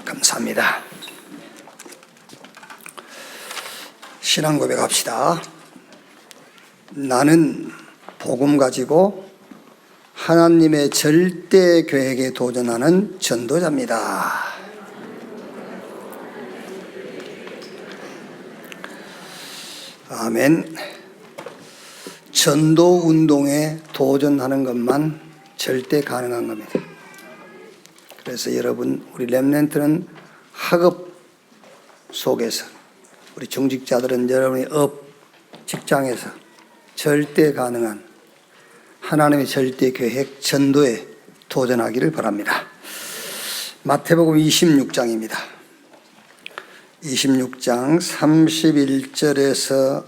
감사합니다. 신앙 고백합시다. 나는 복음 가지고 하나님의 절대 계획에 도전하는 전도자입니다. 아멘. 전도 운동에 도전하는 것만 절대 가능한 겁니다. 그래서 여러분, 우리 렘넌트는 학업 속에서, 우리 중직자들은 여러분의 직장에서 절대 가능한 하나님의 절대 계획 전도에 도전하기를 바랍니다. 마태복음 26장입니다. 26장 31절에서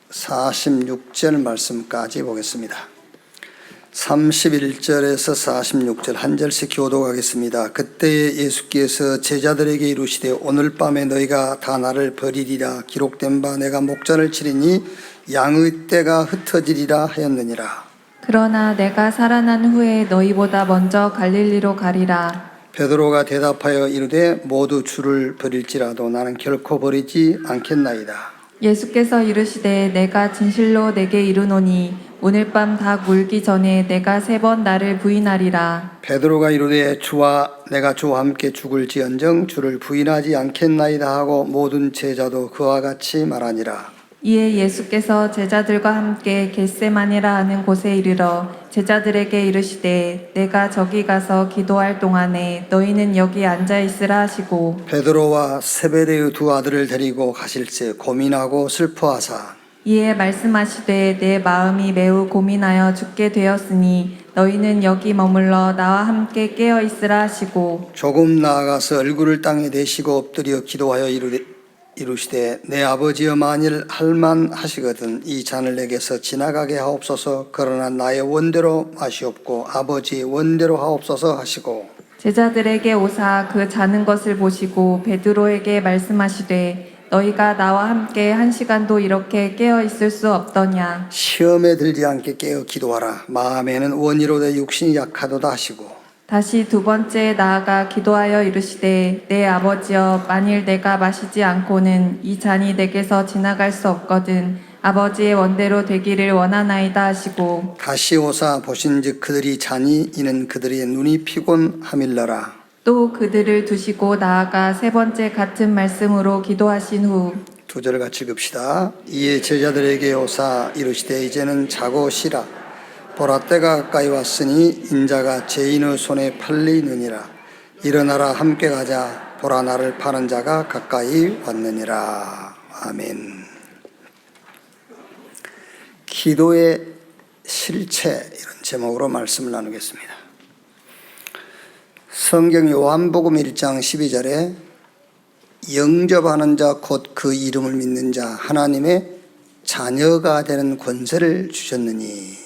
46절 말씀까지 보겠습니다. 31절에서 46절 한 절씩 교독하겠습니다. 그때 예수께서 제자들에게 이르시되 오늘 밤에 너희가 다 나를 버리리라. 기록된 바 내가 목전을 치리니 양의 떼가 흩어지리라 하였느니라. 그러나 내가 살아난 후에 너희보다 먼저 갈릴리로 가리라. 베드로가 대답하여 이르되 모두 주를 버릴지라도 나는 결코 버리지 않겠나이다. 예수께서 이르시되 내가 진실로 내게 이르노니 오늘 밤 닭 울기 전에 내가 3번 나를 부인하리라. 베드로가 이르되 주와 내가 주와 함께 죽을지언정 주를 부인하지 않겠나이다 하고 모든 제자도 그와 같이 말하니라. 이에 예수께서 제자들과 함께 겟세마네라 하는 곳에 이르러 제자들에게 이르시되 내가 저기 가서 기도할 동안에 너희는 여기 앉아 있으라 하시고 베드로와 세베대의 두 아들을 데리고 가실새 고민하고 슬퍼하사 이에 말씀하시되 내 마음이 매우 고민하여 죽게 되었으니 너희는 여기 머물러 나와 함께 깨어 있으라 하시고 조금 나아가서 얼굴을 땅에 대시고 엎드려 기도하여 이르시되 내 아버지여 만일 할만하시거든 이 잔을 내게서 지나가게 하옵소서. 그러나 나의 원대로 마시옵고 아버지의 원대로 하옵소서 하시고 제자들에게 오사 그 자는 것을 보시고 베드로에게 말씀하시되 너희가 나와 함께 1시간도 이렇게 깨어 있을 수 없더냐. 시험에 들지 않게 깨어 기도하라. 마음에는 원이로되 육신이 약하도다 하시고 다시 2번째 나아가 기도하여 이르시되 내 아버지여 만일 내가 마시지 않고는 이 잔이 내게서 지나갈 수 없거든 아버지의 원대로 되기를 원하나이다 하시고 다시 오사 보신즉 그들이 자니 이는 그들의 눈이 피곤함일러라. 또 그들을 두시고 나아가 3번째 같은 말씀으로 기도하신 후 2절 같이 읽읍시다. 이에 제자들에게 오사 이르시되 이제는 자고 쉬라. 보라 때가 가까이 왔으니 인자가 죄인의 손에 팔리느니라. 일어나라 함께 가자. 보라 나를 파는 자가 가까이 왔느니라. 아멘. 기도의 실체, 이런 제목으로 말씀을 나누겠습니다. 성경 요한복음 1장 12절에 영접하는 자 곧 그 이름을 믿는 자 하나님의 자녀가 되는 권세를 주셨느니.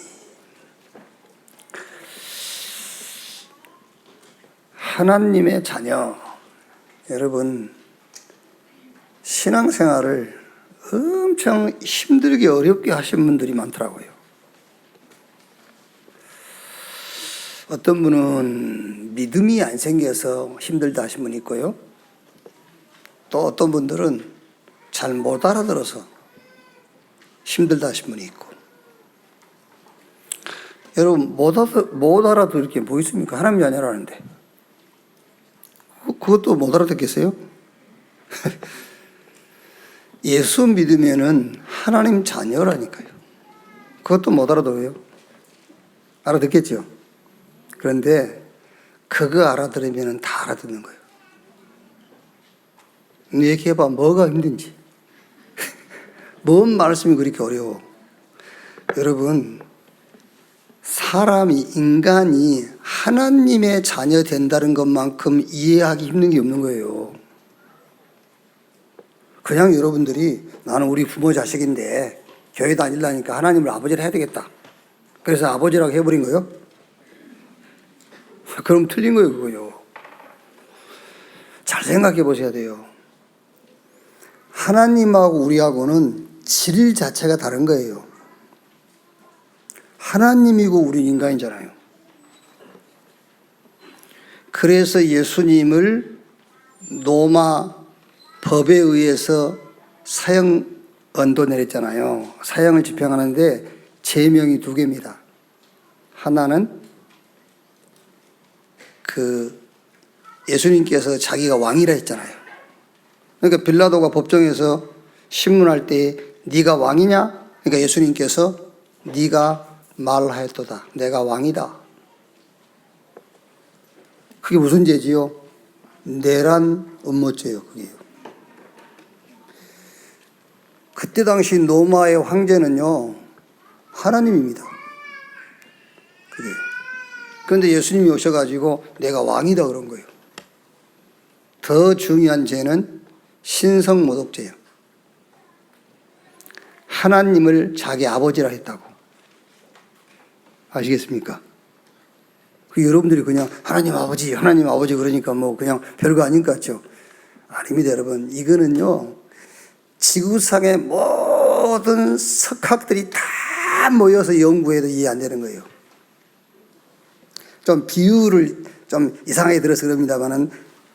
하나님의 자녀. 여러분, 신앙생활을 엄청 힘들게 어렵게 하신 분들이 많더라고요. 어떤 분은 믿음이 안 생겨서 힘들다 하신 분이 있고요. 또 어떤 분들은 잘 못 알아들어서 힘들다 하신 분이 있고. 여러분, 못 알아들을 게 뭐 있습니까? 하나님 자녀라는데. 그것도 못 알아듣겠어요? 예수 믿으면은 하나님 자녀라니까요. 그것도 못 알아들어요. 알아듣겠죠? 그런데 그거 알아들으면 다 알아듣는 거예요. 얘기해봐. 뭐가 힘든지. 뭔 말씀이 그렇게 어려워. 여러분, 인간이 하나님의 자녀 된다는 것만큼 이해하기 힘든 게 없는 거예요. 그냥 여러분들이 나는 우리 부모 자식인데 교회 다니려니까 하나님을 아버지를 해야 되겠다. 그래서 아버지라고 해버린 거예요? 그럼 틀린 거예요, 그거요. 잘 생각해 보셔야 돼요. 하나님하고 우리하고는 질 자체가 다른 거예요. 하나님이고 우리 인간이잖아요. 그래서 예수님을 로마 법에 의해서 사형 언도 내렸잖아요. 사형을 집행하는데 제명이 두 개입니다. 하나는 예수님께서 자기가 왕이라 했잖아요. 그러니까 빌라도가 법정에서 신문할 때 네가 왕이냐? 그러니까 예수님께서 네가 말하였도다. 내가 왕이다. 그게 무슨 죄지요? 내란 음모죄요. 그게요. 그때 당시 로마의 황제는요, 하나님입니다. 그게. 그런데 예수님이 오셔가지고 내가 왕이다 그런 거예요. 더 중요한 죄는 신성모독죄예요. 하나님을 자기 아버지라 했다고. 아시겠습니까? 여러분들이 그냥 하나님 아버지 그러니까 뭐 그냥 별거 아닌 것 같죠? 아닙니다, 여러분. 이거는요, 지구상의 모든 석학들이 다 모여서 연구해도 이해 안 되는 거예요. 좀 비유를 좀 이상하게 들어서 그럽니다만은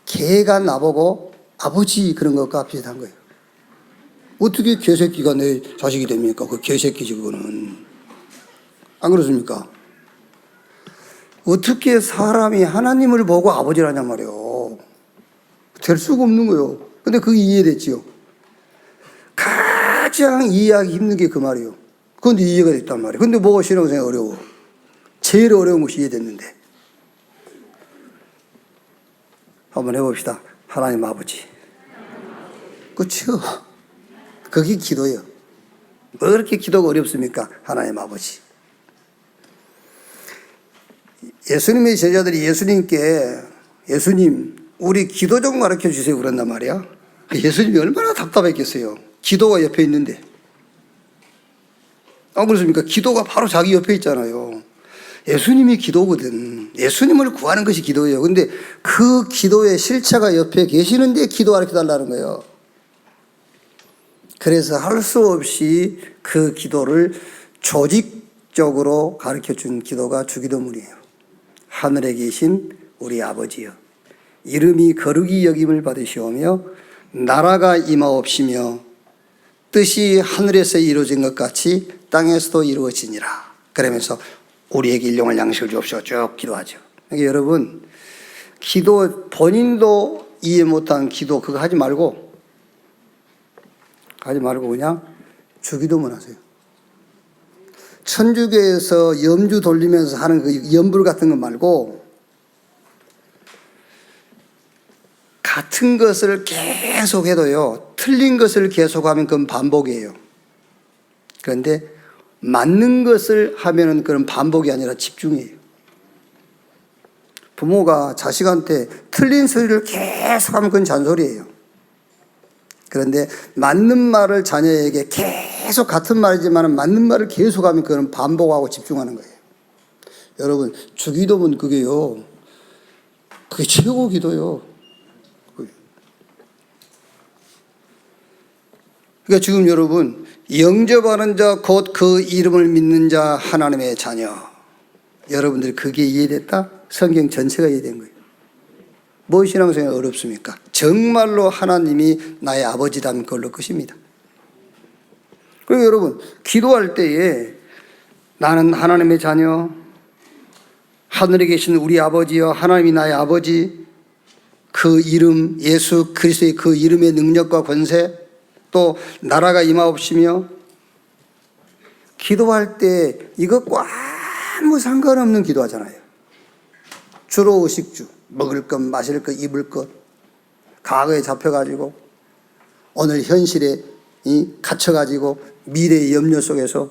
개가 나보고 아버지 그런 것과 비슷한 거예요. 어떻게 개새끼가 내 자식이 됩니까? 그 개새끼지 그거는. 안 그렇습니까? 어떻게 사람이 하나님을 보고 아버지라냔 말이에요. 될 수가 없는 거예요. 근데 그게 이해됐지요. 가장 이해하기 힘든 게 그 말이에요. 그런데 이해가 됐단 말이에요. 근데 뭐가 신앙생활 어려워? 제일 어려운 것이 이해됐는데. 한번 해봅시다. 하나님 아버지. 그렇죠? 그게 기도예요. 뭐 그렇게 기도가 어렵습니까? 하나님 아버지. 예수님의 제자들이 예수님께 예수님 우리 기도 좀 가르쳐 주세요 그런단 말이야. 예수님이 얼마나 답답했겠어요. 기도가 옆에 있는데. 안 그렇습니까? 기도가 바로 자기 옆에 있잖아요. 예수님이 기도거든. 예수님을 구하는 것이 기도예요. 근데 그 기도의 실체가 옆에 계시는데 기도 가르쳐 달라는 거예요. 그래서 할 수 없이 그 기도를 조직적으로 가르쳐 준 기도가 주기도문이에요. 하늘에 계신 우리 아버지여, 이름이 거룩히 여김을 받으시오며 나라가 임하옵시며 뜻이 하늘에서 이루어진 것 같이 땅에서도 이루어지니라. 그러면서 우리에게 일용할 양식을 주옵시오 쭉 기도하죠. 그러니까 여러분, 기도 본인도 이해 못한 기도 그거 하지 말고 그냥 주기도문 하세요. 천주교에서 염주 돌리면서 하는 그 염불 같은 거 말고 같은 것을 계속 해도요, 틀린 것을 계속하면 그건 반복이에요. 그런데 맞는 것을 하면은 그런 반복이 아니라 집중이에요. 부모가 자식한테 틀린 소리를 계속하면 그건 잔소리예요. 그런데 맞는 말을 자녀에게 계속 같은 말이지만 맞는 말을 계속하면 그건 반복하고 집중하는 거예요. 여러분, 주기도문 그게요, 그게 최고 기도요. 그러니까 지금 여러분, 영접하는 자 곧 그 이름을 믿는 자 하나님의 자녀. 여러분들이 그게 이해됐다? 성경 전체가 이해된 거예요. 뭐 신앙생활 어렵습니까? 정말로 하나님이 나의 아버지라는 걸로 것입니다. 그리고 여러분, 기도할 때에 나는 하나님의 자녀, 하늘에 계신 우리 아버지여, 하나님이 나의 아버지, 그 이름, 예수 그리스도의 그 이름의 능력과 권세, 또 나라가 임하옵시며, 기도할 때 이것과 아무 상관없는 기도하잖아요. 주로 의식주, 먹을 것, 마실 것, 입을 것, 과거에 잡혀가지고 오늘 현실에 갇혀가지고 미래의 염려 속에서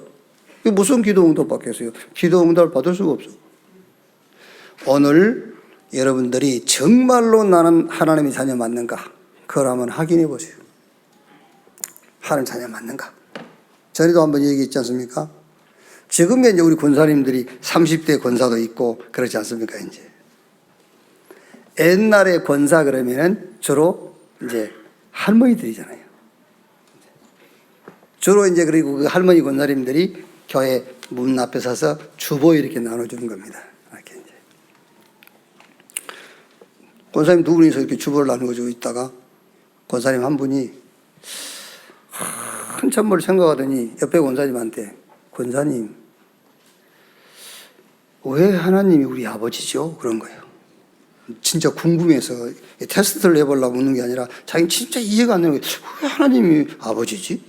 무슨 기도 응답 받겠어요? 기도 응답을 받을 수가 없어. 오늘 여러분들이 정말로 나는 하나님의 자녀 맞는가? 그걸 한번 확인해 보세요. 하나님 자녀 맞는가? 전에도 한번 얘기했지 않습니까? 지금의 이제 우리 권사님들이 30대 권사도 있고 그렇지 않습니까? 이제 옛날에 권사 그러면은 주로 이제 할머니들이잖아요. 주로 이제 그리고 그 할머니 권사님들이 교회 문 앞에 서서 주보 이렇게 나눠주는 겁니다. 이렇게 이제 권사님 두 분이서 이렇게 주보를 나누고 있다가 권사님 한 분이 한참 뭘 생각하더니 옆에 권사님한테, 권사님, 왜 하나님이 우리 아버지죠? 그런 거예요. 진짜 궁금해서 테스트를 해보려고 묻는 게 아니라 자기는 진짜 이해가 안 되는 거예요. 왜 하나님이 아버지지?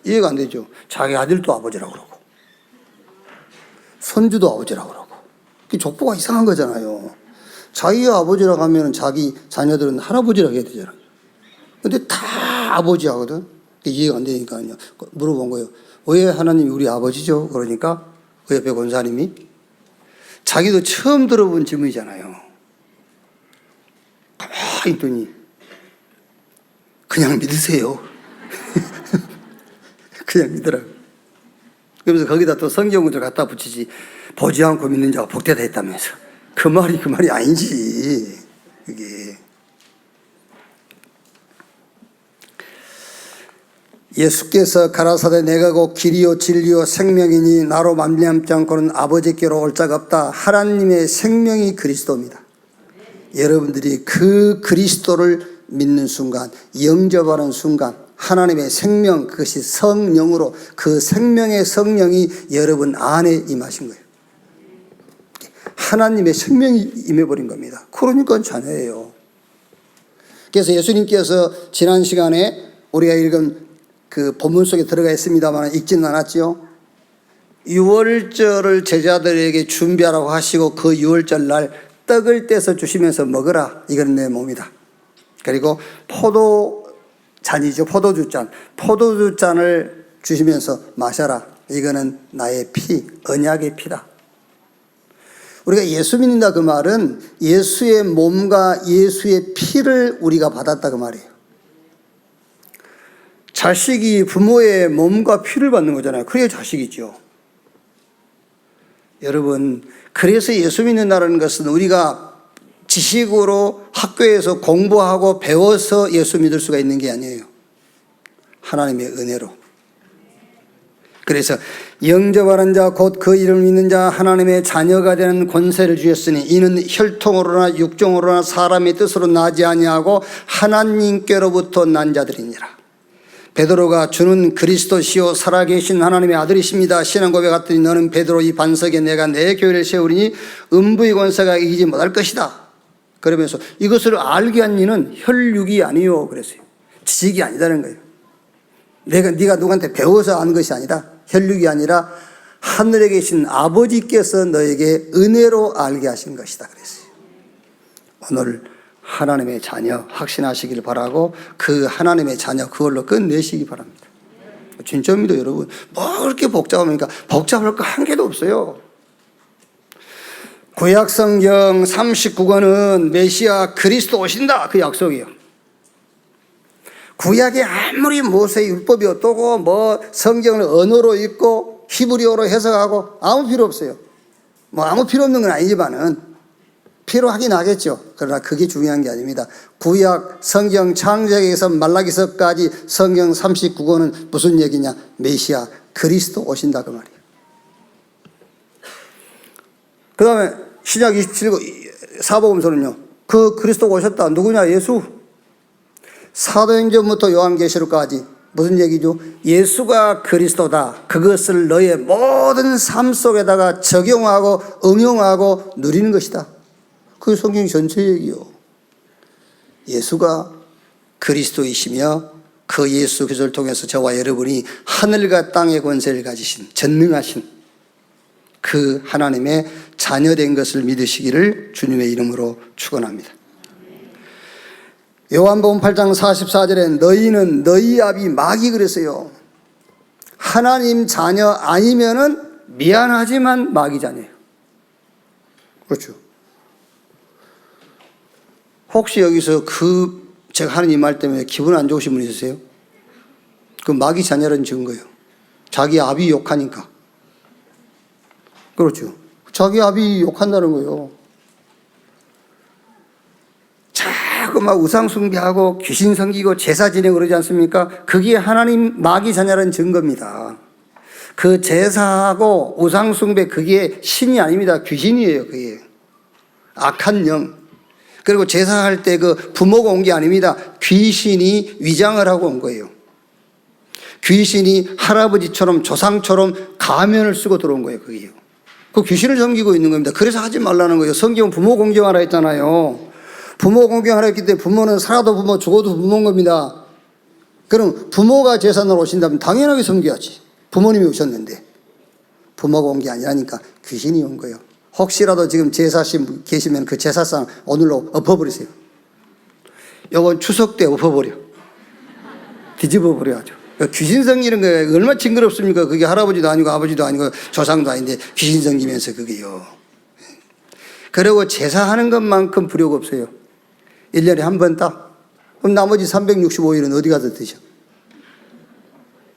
이해가 안 되죠. 자기 아들도 아버지라고 그러고 손주도 아버지라고 그러고. 그 족보가 이상한 거잖아요. 자기 아버지라고 하면 자기 자녀들은 할아버지라고 해야 되잖아요. 근데 다 아버지 하거든. 이해가 안 되니까요. 물어본 거예요. 왜 하나님이 우리 아버지죠? 그러니까 그 옆에 권사님이 자기도 처음 들어본 질문이잖아요. 가만히 있더니 그냥 믿으세요. 그냥 믿으라고. 그러면서 거기다 또 성경을 갖다 붙이지, 보지 않고 믿는 자가 복되다 했다면서. 그 말이 아니지. 그게. 예수께서 가라사대 내가 곧 길이요 진리요 생명이니 나로 말미암지 않고는 아버지께로 올 자가 없다. 하나님의 생명이 그리스도입니다. 여러분들이 그 그리스도를 믿는 순간, 영접하는 순간 하나님의 생명, 그것이 성령으로 그 생명의 성령이 여러분 안에 임하신 거예요. 하나님의 생명이 임해버린 겁니다. 그러니까 자녀예요. 그래서 예수님께서 지난 시간에 우리가 읽은 그 본문 속에 들어가 있습니다만 읽지는 않았죠. 유월절을 제자들에게 준비하라고 하시고 그 유월절 날 떡을 떼서 주시면서 먹으라. 이건 내 몸이다. 그리고 포도잔이죠. 포도주잔. 포도주잔을 주시면서 마셔라. 이거는 나의 피, 언약의 피다. 우리가 예수 믿는다 그 말은 예수의 몸과 예수의 피를 우리가 받았다 그 말이에요. 자식이 부모의 몸과 피를 받는 거잖아요. 그게 자식이죠. 여러분, 그래서 예수 믿는다는 것은 우리가 지식으로 학교에서 공부하고 배워서 예수 믿을 수가 있는 게 아니에요. 하나님의 은혜로. 그래서 영접하는 자 곧 그 이름을 믿는 자 하나님의 자녀가 되는 권세를 주셨으니 이는 혈통으로나 육종으로나 사람의 뜻으로 나지 아니하고 하나님께로부터 난 자들이니라. 베드로가 주는 그리스도시요 살아계신 하나님의 아들이십니다. 신앙 고백하더니 너는 베드로 이 반석에 내가 내 교회를 세우리니 음부의 권세가 이기지 못할 것이다. 그러면서 이것을 알게 한 이는 혈육이 아니요 그랬어요. 지식이 아니다는 거예요. 네가 누구한테 배워서 아는 것이 아니다. 혈육이 아니라 하늘에 계신 아버지께서 너에게 은혜로 알게 하신 것이다 그랬어요. 오늘 하나님의 자녀 확신하시길 바라고 그 하나님의 자녀 그걸로 끝내시기 바랍니다. 진짜입니다 여러분. 뭐 그렇게 복잡합니까? 복잡할 거 한 개도 없어요. 구약성경 39권은 메시아 그리스도 오신다 그 약속이에요. 구약에 아무리 모세의 율법이 어떠고 뭐 성경을 언어로 읽고 히브리어로 해석하고 아무 필요 없어요. 뭐 아무 필요 없는 건 아니지만은 필요하긴 하겠죠. 그러나 그게 중요한 게 아닙니다. 구약 성경 창세기에서 말라기서까지 성경 39권은 무슨 얘기냐? 메시아 그리스도 오신다 그 말이에요. 그 다음에 신약 27권 사복음서는요. 그 그리스도가 오셨다. 누구냐? 예수. 사도행전부터 요한계시록까지 무슨 얘기죠? 예수가 그리스도다. 그것을 너의 모든 삶 속에다가 적용하고 응용하고 누리는 것이다. 그 성경 전체 얘기요. 예수가 그리스도이시며 그 예수 그리스도를 통해서 저와 여러분이 하늘과 땅의 권세를 가지신 전능하신 그 하나님의 자녀된 것을 믿으시기를 주님의 이름으로 축원합니다. 요한복음 8장 44절에 너희는 너희 아비 마귀 그랬어요. 하나님 자녀 아니면은 미안하지만 마귀 자녀예요. 그렇죠. 혹시 여기서 제가 하는 이 말 때문에 기분 안 좋으신 분 있으세요? 그 마귀 자녀라는 증거예요. 자기 아비 욕하니까. 그렇죠. 자기 아비 욕한다는 거예요. 자꾸 막 우상 숭배하고 귀신 섬기고 제사 지내고 그러지 않습니까? 그게 하나님 마귀 자녀라는 증거입니다. 그 제사하고 우상 숭배 그게 신이 아닙니다. 귀신이에요. 그게 악한 영. 그리고 제사할 때 그 부모가 온 게 아닙니다. 귀신이 위장을 하고 온 거예요. 귀신이 할아버지처럼 조상처럼 가면을 쓰고 들어온 거예요. 그게요. 그 귀신을 섬기고 있는 겁니다. 그래서 하지 말라는 거예요. 성경은 부모 공경하라 했잖아요. 부모 공경하라 했기 때문에 부모는 살아도 부모 죽어도 부모인 겁니다. 그럼 부모가 제사날 오신다면 당연하게 섬겨야지. 부모님이 오셨는데 부모가 온 게 아니라니까 귀신이 온 거예요. 혹시라도 지금 제사신 계시면 그 제사상 오늘로 엎어버리세요. 요건 추석 때 엎어버려. 뒤집어 버려야죠. 귀신 섬기는 게 얼마나 징그럽습니까? 그게 할아버지도 아니고 아버지도 아니고 조상도 아닌데 귀신 섬기면서 그게요. 그리고 제사하는 것만큼 불효가 없어요. 1년에 한 번 딱. 그럼 나머지 365일은 어디 가서 드셔?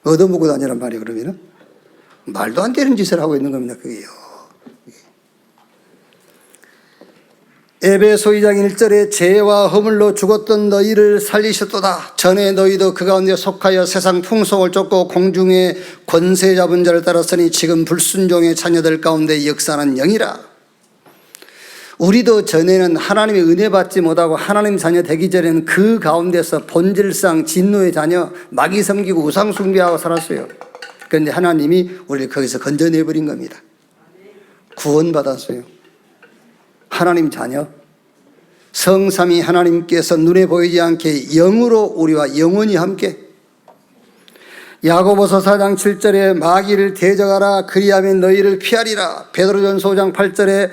얻어먹고 다니란 말이에요. 그러면은 말도 안 되는 짓을 하고 있는 겁니다. 그게요. 에베소 2장 1절에 죄와 허물로 죽었던 너희를 살리셨도다. 전에 너희도 그 가운데 속하여 세상 풍속을 쫓고 공중의 권세 잡은 자를 따랐으니 지금 불순종의 자녀들 가운데 역사하는 영이라. 우리도 전에는 하나님의 은혜 받지 못하고 하나님 자녀 되기 전에는 그 가운데서 본질상 진노의 자녀, 마귀 섬기고 우상 숭배하고 살았어요. 그런데 하나님이 우리를 거기서 건져내버린 겁니다. 구원받았어요. 하나님 자녀, 성삼위 하나님께서 눈에 보이지 않게 영으로 우리와 영원히 함께. 야고보서 4장 7절에 마귀를 대적하라 그리하면 너희를 피하리라. 베드로전서 5장 8절에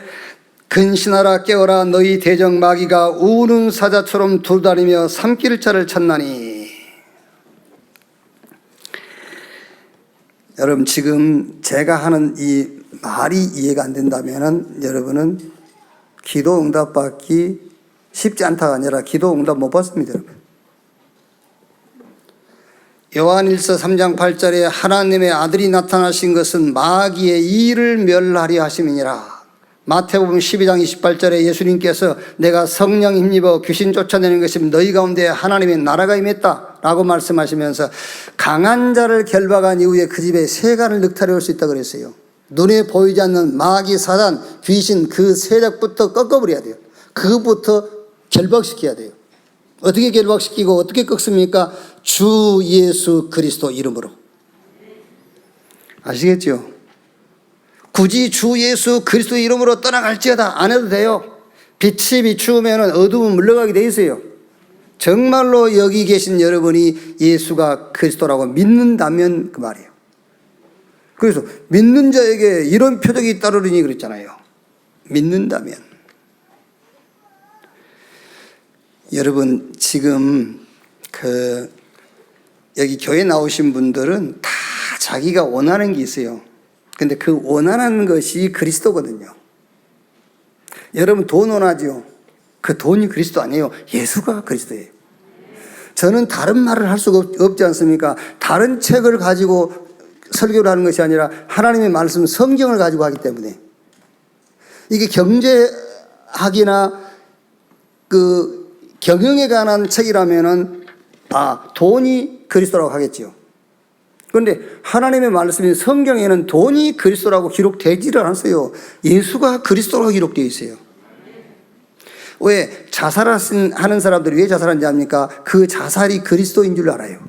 근신하라 깨어라 너희 대적 마귀가 우는 사자처럼 돌아다니며 삼킬 자를 찾나니. 여러분 지금 제가 하는 이 말이 이해가 안 된다면 여러분은 기도 응답 받기 쉽지 않다가 아니라 기도 응답 못 받습니다. 여러분. 요한일서 3장 8절에 하나님의 아들이 나타나신 것은 마귀의 일을 멸하려 하심이니라. 마태복음 12장 28절에 예수님께서 내가 성령 힘입어 귀신 쫓아내는 것이면 너희 가운데 하나님의 나라가 임했다 라고 말씀하시면서 강한 자를 결박한 이후에 그 집에 세간을 늑탈해 올 수 있다고 그랬어요. 눈에 보이지 않는 마귀, 사단, 귀신 그 세력부터 꺾어버려야 돼요. 그것부터 결박시켜야 돼요. 어떻게 결박시키고 어떻게 꺾습니까? 주 예수 그리스도 이름으로. 아시겠죠? 굳이 주 예수 그리스도 이름으로 떠나갈지어다 안 해도 돼요. 빛이 비추면 어두움은 물러가게 돼 있어요. 정말로 여기 계신 여러분이 예수가 그리스도라고 믿는다면 그 말이에요. 그래서 믿는 자에게 이런 표적이 따르리니 그랬잖아요. 믿는다면. 여러분 지금 여기 교회 나오신 분들은 다 자기가 원하는 게 있어요. 근데 그 원하는 것이 그리스도거든요. 여러분 돈 원하죠? 그 돈이 그리스도 아니에요. 예수가 그리스도예요. 저는 다른 말을 할 수가 없지 않습니까? 다른 책을 가지고 설교를 하는 것이 아니라 하나님의 말씀 성경을 가지고 하기 때문에 이게 경제학이나 그 경영에 관한 책이라면은 돈이 그리스도라고 하겠지요. 그런데 하나님의 말씀인 성경에는 돈이 그리스도라고 기록되지를 않았어요. 예수가 그리스도라고 기록되어 있어요. 왜 자살하는 사람들이 왜 자살하는지 압니까? 그 자살이 그리스도인 줄 알아요.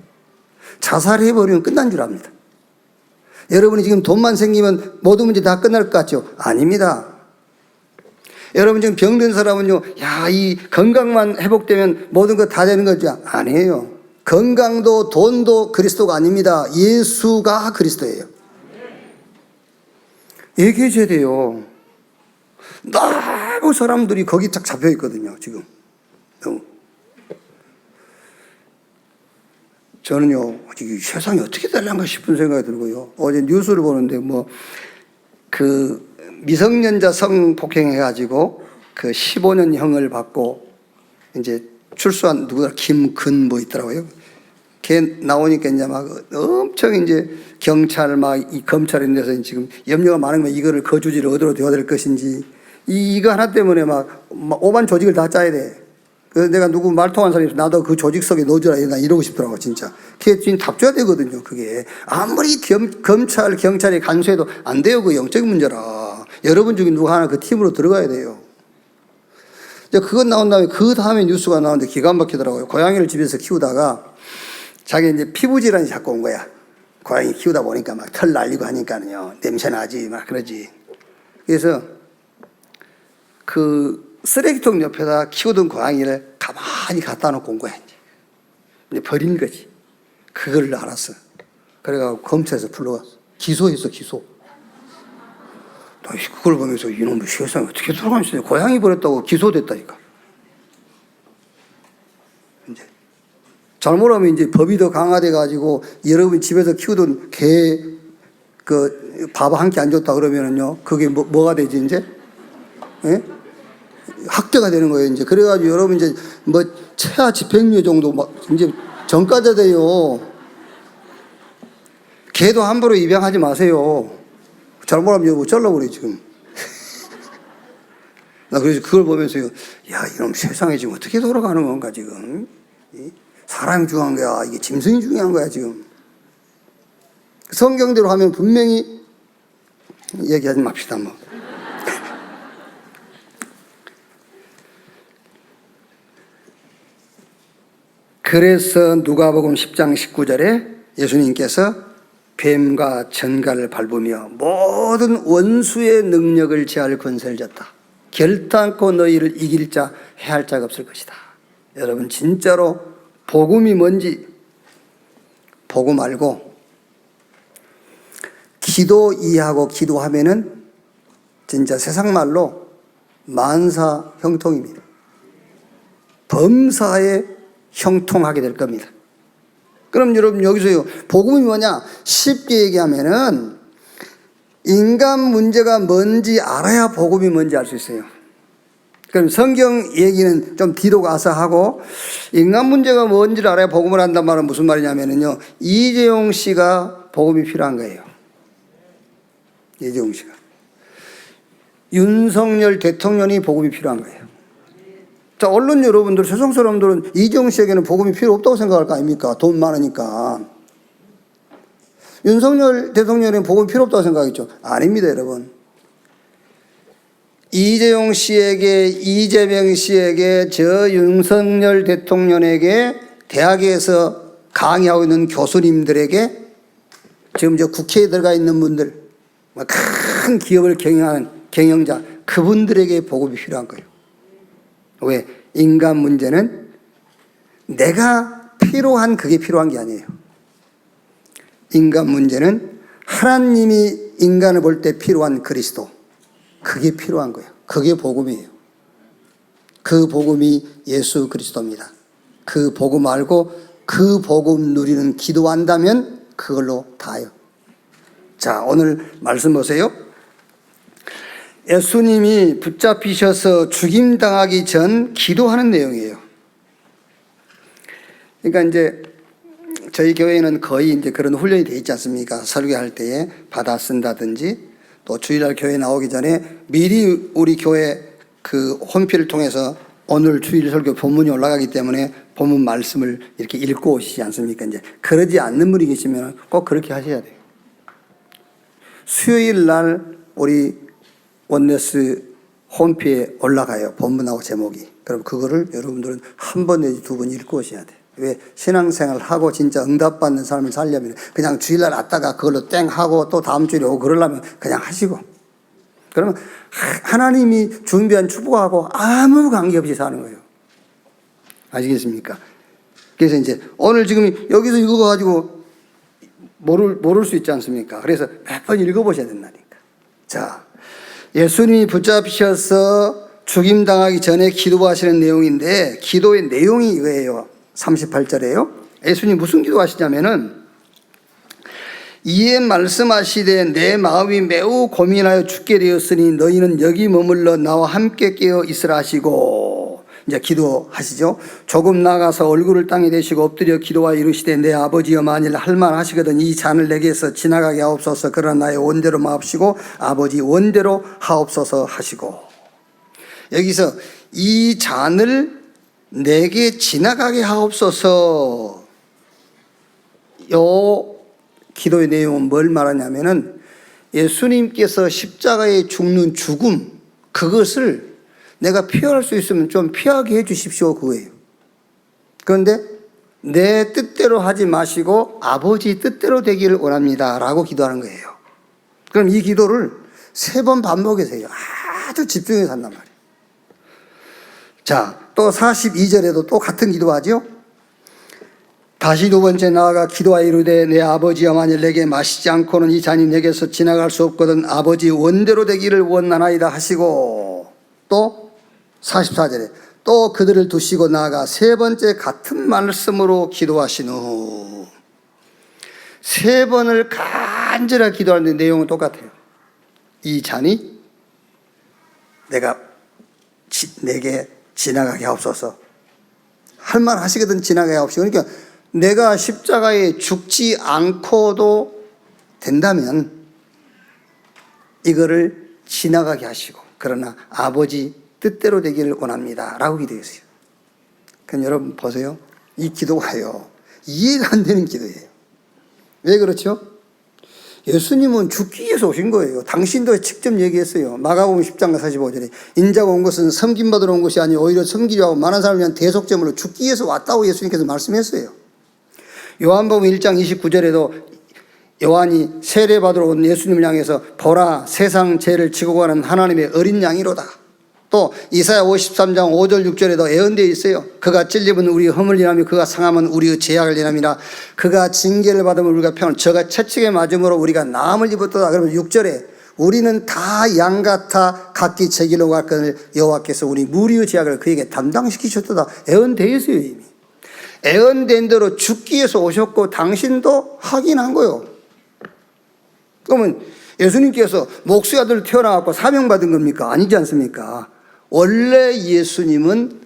자살해버리면 끝난 줄 압니다. 여러분이 지금 돈만 생기면 모든 문제 다 끝날 것 같죠? 아닙니다. 여러분 지금 병든 사람은요, 이 건강만 회복되면 모든 거 다 되는 거죠? 아니에요. 건강도 돈도 그리스도가 아닙니다. 예수가 그리스도예요. 얘기해줘야 돼요. 너무 사람들이 거기 딱 잡혀 있거든요, 지금. 너무. 저는요, 이 세상이 어떻게 될란가 싶은 생각이 들고요. 어제 뉴스를 보는데, 미성년자 성폭행해가지고, 15년형을 받고, 이제 출소한 누구나 김근 있더라고요. 걔 나오니까 이제 막 엄청 이제 경찰 이 검찰 이런 데서 지금 염려가 많은 거예요. 이거를 거주지를 어디로 되어야 될 것인지. 이거 하나 때문에 막 오만 조직을 다 짜야 돼. 그래서 내가 누구 말통한 사람이 있어. 나도 그 조직 속에 넣어주라. 나 이러고 싶더라고, 진짜. 그게 지금 답줘야 되거든요, 그게. 아무리 검찰, 경찰이 간수해도 안 돼요. 그 영적인 문제라. 여러분 중에 누구 하나 그 팀으로 들어가야 돼요. 이제 그것 나온 다음에 그 다음에 뉴스가 나오는데 기가 막히더라고요. 고양이를 집에서 키우다가 자기 이제 피부 질환이 자꾸 온 거야. 고양이 키우다 보니까 막 털 날리고 하니까는요. 냄새 나지 막 그러지. 그래서 그 쓰레기통 옆에다 키우던 고양이를 가만히 갖다 놓고 온 거야. 이제 버린 거지. 그걸 알았어. 그래가지고 검찰에서 불러갔어. 기소했어, 기소. 그걸 보면서 이놈의 세상에 어떻게 돌아가면서 고양이 버렸다고 기소됐다니까. 이제 잘못하면 이제 법이 더 강화돼 가지고 여러분 집에서 키우던 개 그 밥 한 끼 안 줬다 그러면은요 그게 뭐가 되지 이제? 예? 학대가 되는 거예요 이제. 그래가지고 여러분 이제 뭐 최하 집행유예 정도 막 이제 전과자 돼요. 개도 함부로 입양하지 마세요. 잘못하면 뭐 잘라버려 지금. 나 그래서 그걸 보면서요, 야 이놈 세상에 지금 어떻게 돌아가는 건가 지금. 사람이 중요한 거야, 이게 짐승이 중요한 거야 지금. 성경대로 하면 분명히 얘기하지 맙시다 뭐. 그래서 누가복음 10장 19절에 예수님께서 뱀과 전갈을 밟으며 모든 원수의 능력을 제할 권세를 줬다. 결단코 너희를 이길 자, 해할 자가 없을 것이다. 여러분 진짜로 복음이 뭔지 보고 말고 기도 이해하고 기도하면은 진짜 세상 말로 만사 형통입니다. 범사에 형통하게 될 겁니다. 그럼 여러분 여기서요 복음이 뭐냐 쉽게 얘기하면은 인간 문제가 뭔지 알아야 복음이 뭔지 알 수 있어요. 그럼 성경 얘기는 좀 뒤로 가서 하고 인간 문제가 뭔지를 알아야 복음을 한단 말은 무슨 말이냐면요 이재용 씨가 복음이 필요한 거예요. 이재용 씨가 윤석열 대통령이 복음이 필요한 거예요. 자, 언론 여러분들, 세상 사람들은 이재용 씨에게는 복음이 필요 없다고 생각할 거 아닙니까? 돈 많으니까. 윤석열 대통령에는 복음이 필요 없다고 생각하겠죠? 아닙니다, 여러분. 이재용 씨에게, 이재명 씨에게, 저 윤석열 대통령에게, 대학에서 강의하고 있는 교수님들에게, 지금 저 국회에 들어가 있는 분들, 큰 기업을 경영하는 경영자, 그분들에게 복음이 필요한 거예요. 왜? 인간 문제는 내가 필요한 그게 필요한 게 아니에요. 인간 문제는 하나님이 인간을 볼 때 필요한 그리스도, 그게 필요한 거예요. 그게 복음이에요. 그 복음이 예수 그리스도입니다. 그 복음 알고 그 복음 누리는 기도한다면 그걸로 다예요. 자, 오늘 말씀 보세요. 예수님이 붙잡히셔서 죽임당하기 전 기도하는 내용이에요. 그러니까 이제 저희 교회는 거의 이제 그런 훈련이 돼 있지 않습니까? 설교할 때에 받아 쓴다든지 또 주일날 교회 나오기 전에 미리 우리 교회 그 홈피를 통해서 오늘 주일 설교 본문이 올라가기 때문에 본문 말씀을 이렇게 읽고 오시지 않습니까? 이제 그러지 않는 분이 계시면 꼭 그렇게 하셔야 돼요. 수요일 날 우리 원네스 홈피에 올라가요. 본문하고 제목이. 그럼 그거를 여러분들은 한 번 내지 두 번 읽고 오셔야 돼요. 왜? 신앙생활 하고 진짜 응답받는 삶을 살려면 그냥 주일날 왔다가 그걸로 땡 하고 또 다음 주일에 오고 그러려면 그냥 하시고. 그러면 하나님이 준비한 축복하고 아무 관계없이 사는 거예요. 아시겠습니까? 그래서 이제 오늘 지금 여기서 읽어가지고 모를 수 있지 않습니까? 그래서 몇 번 읽어보셔야 된다니까. 자. 예수님이 붙잡히셔서 죽임당하기 전에 기도하시는 내용인데 기도의 내용이 이거예요. 38절에요. 예수님이 무슨 기도하시냐면은 이에 말씀하시되 내 마음이 매우 고민하여 죽게 되었으니 너희는 여기 머물러 나와 함께 깨어 있으라 하시고 이제 기도하시죠. 조금 나가서 얼굴을 땅에 대시고 엎드려 기도하여 이르시되 내 아버지여 만일 할만하시거든 이 잔을 내게서 지나가게 하옵소서. 그러나 나의 원대로 마옵시고 아버지 원대로 하옵소서 하시고 여기서 이 잔을 내게 지나가게 하옵소서. 요 기도의 내용은 뭘 말하냐면은 예수님께서 십자가에 죽는 죽음 그것을 내가 피할 수 있으면 좀 피하게 해 주십시오, 그거예요. 그런데 내 뜻대로 하지 마시고 아버지 뜻대로 되기를 원합니다 라고 기도하는 거예요. 그럼 이 기도를 3번 반복해서 해요. 아주 집중해서 한단 말이에요. 자, 또 42절에도 또 같은 기도하죠. 다시 2번째 나아가 기도하여 이르되 내 아버지여 만일 내게 마시지 않고는 이 잔이 내게서 지나갈 수 없거든 아버지 원대로 되기를 원하나이다 하시고, 또 44절에 또 그들을 두시고 나아가 3번째 같은 말씀으로 기도하신 후 3번을 간절하게 기도하는데 내용은 똑같아요. 이 잔이 내게 지나가게 하옵소서. 할 말 하시거든 지나가게 하옵소서. 그러니까 내가 십자가에 죽지 않고도 된다면 이거를 지나가게 하시고, 그러나 아버지 뜻대로 되기를 원합니다 라고 기도했어요. 그럼 여러분 보세요. 이 기도가요, 이해가 안 되는 기도예요. 왜 그렇죠? 예수님은 죽기 위해서 오신 거예요. 당신도 직접 얘기했어요. 마가복음 10장 45절에 인자가 온 것은 섬김받으러 온 것이 아니고 오히려 섬기려 하고 많은 사람을 위한 대속제물로 죽기 위해서 왔다고 예수님께서 말씀했어요. 요한복음 1장 29절에도 요한이 세례받으러 온 예수님을 향해서 보라 세상 죄를 지고 가는 하나님의 어린 양이로다. 또 이사야 53장 5절 6절에도 예언되어 있어요. 그가 찔림은 우리의 허물 인하며 그가 상함은 우리의 죄악을 인함이라. 그가 징계를 받으면 우리가 평안, 저가 채찍에 맞음으로 우리가 나음을 입었도다. 그러면 6절에 우리는 다 양 같아 각기 제 길로 갔거늘 여호와께서 우리 무리의 죄악을 그에게 담당시키셨도다. 예언되어 있어요. 이미 예언된 대로 죽기 위해서 오셨고 당신도 확인한 거예요. 그러면 예수님께서 목수의 아들로 태어나갖고 사명받은 겁니까? 아니지 않습니까? 원래 예수님은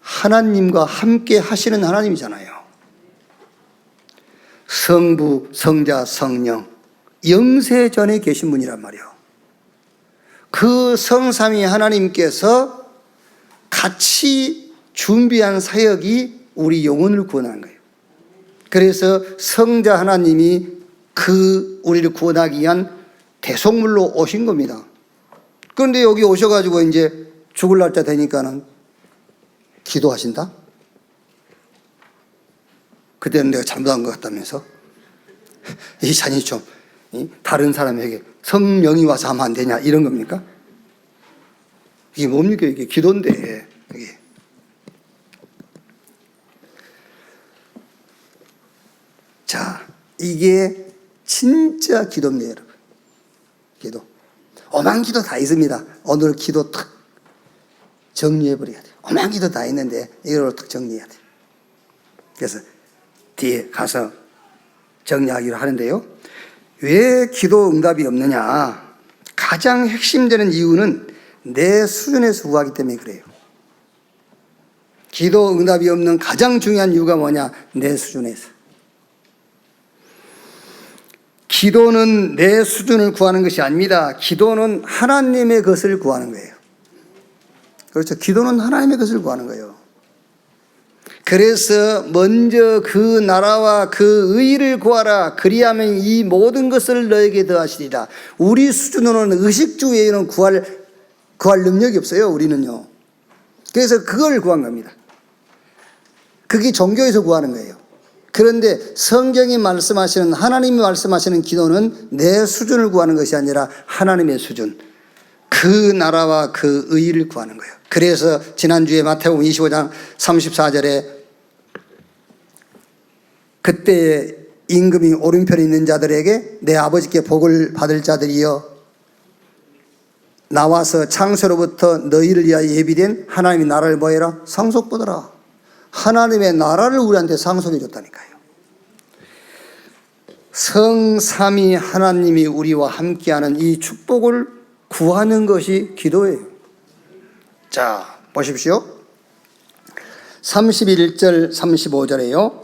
하나님과 함께 하시는 하나님이잖아요. 성부, 성자, 성령, 영세전에 계신 분이란 말이에요. 그 성삼위 하나님께서 같이 준비한 사역이 우리 영혼을 구원하는 거예요. 그래서 성자 하나님이 우리를 구원하기 위한 대속물로 오신 겁니다. 그런데 여기 오셔가지고 이제 죽을 날짜 되니까는 기도하신다? 그때는 내가 잘못한 것 같다면서? 이 잔이 좀 다른 사람에게 성령이 와서 하면 안 되냐 이런 겁니까? 이게 뭡니까? 이게 기도인데 이게. 자, 이게 진짜 기도입니다, 여러분. 기도. 오만 기도 다 있습니다. 오늘 기도 탁 정리해버려야 돼요. 오만 기도 다 있는데 이걸 탁 정리해야 돼요. 그래서 뒤에 가서 정리하기로 하는데요. 왜 기도 응답이 없느냐? 가장 핵심되는 이유는 내 수준에서 구하기 때문에 그래요. 기도 응답이 없는 가장 중요한 이유가 뭐냐? 내 수준에서. 기도는 내 수준을 구하는 것이 아닙니다. 기도는 하나님의 것을 구하는 거예요. 그렇죠. 기도는 하나님의 것을 구하는 거예요. 그래서 먼저 그 나라와 그 의를 구하라. 그리하면 이 모든 것을 너에게 더하시리라. 우리 수준으로는 의식주 외에는 구할 능력이 없어요. 우리는요. 그래서 그걸 구한 겁니다. 그게 종교에서 구하는 거예요. 그런데 성경이 말씀하시는, 하나님이 말씀하시는 기도는 내 수준을 구하는 것이 아니라 하나님의 수준, 그 나라와 그 의를 구하는 거예요. 그래서 지난주에 마태복음 25장 34절에 그때 임금이 오른편에 있는 자들에게 내 아버지께 복을 받을 자들이여 나와서 창세로부터 너희를 위하여 예비된 하나님의 나라를 뭐해라? 상속받아라. 하나님의 나라를 우리한테 상속해 줬다니까요. 성삼위 하나님이 우리와 함께하는 이 축복을 구하는 것이 기도예요. 자, 보십시오. 31절 35절에요.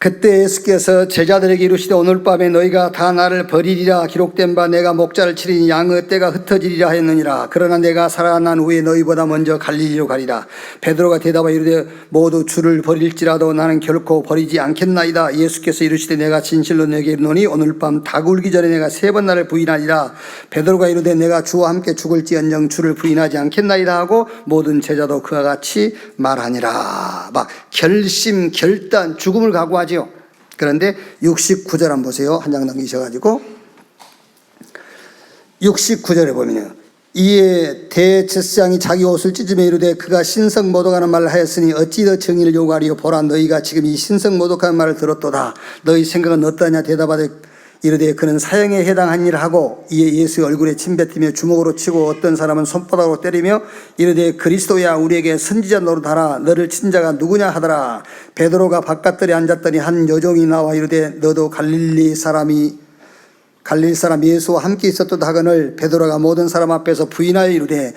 그때 예수께서 제자들에게 이르시되 오늘 밤에 너희가 다 나를 버리리라 기록된 바 내가 목자를 치리니 양의 떼가 흩어지리라 하였느니라. 그러나 내가 살아난 후에 너희보다 먼저 갈릴리로 가리라. 베드로가 대답하여 이르되 모두 주를 버릴지라도 나는 결코 버리지 않겠나이다. 예수께서 이르시되 내가 진실로 내게 이르노니 오늘 밤 닭 울기 전에 내가 3번 나를 부인하리라. 베드로가 이르되 내가 주와 함께 죽을지언정 주를 부인하지 않겠나이다 하고 모든 제자도 그와 같이 말하니라. 막 결심 결단 죽음을 각오하지. 그런데 69절 한번 보세요. 한 장 넘기셔가지고 69절에 보면요. 이에 대제사장이 자기 옷을 찢으며 이르되 그가 신성모독하는 말을 하였으니 어찌 더 정의를 요구하리요. 보라 너희가 지금 이 신성모독하는 말을 들었도다. 너희 생각은 어떠냐. 대답하되 이르되 그는 사형에 해당하니라 하고 이에 예수의 얼굴에 침뱉으며 주먹으로 치고 어떤 사람은 손바닥으로 때리며 이르되 그리스도야 우리에게 선지자 노릇하라. 너를 친 자가 누구냐 하더라. 베드로가 바깥들에 앉았더니 한 여종이 나와 이르되 너도 갈릴리 사람 예수와 함께 있었도다 하거늘 베드로가 모든 사람 앞에서 부인하여 이르되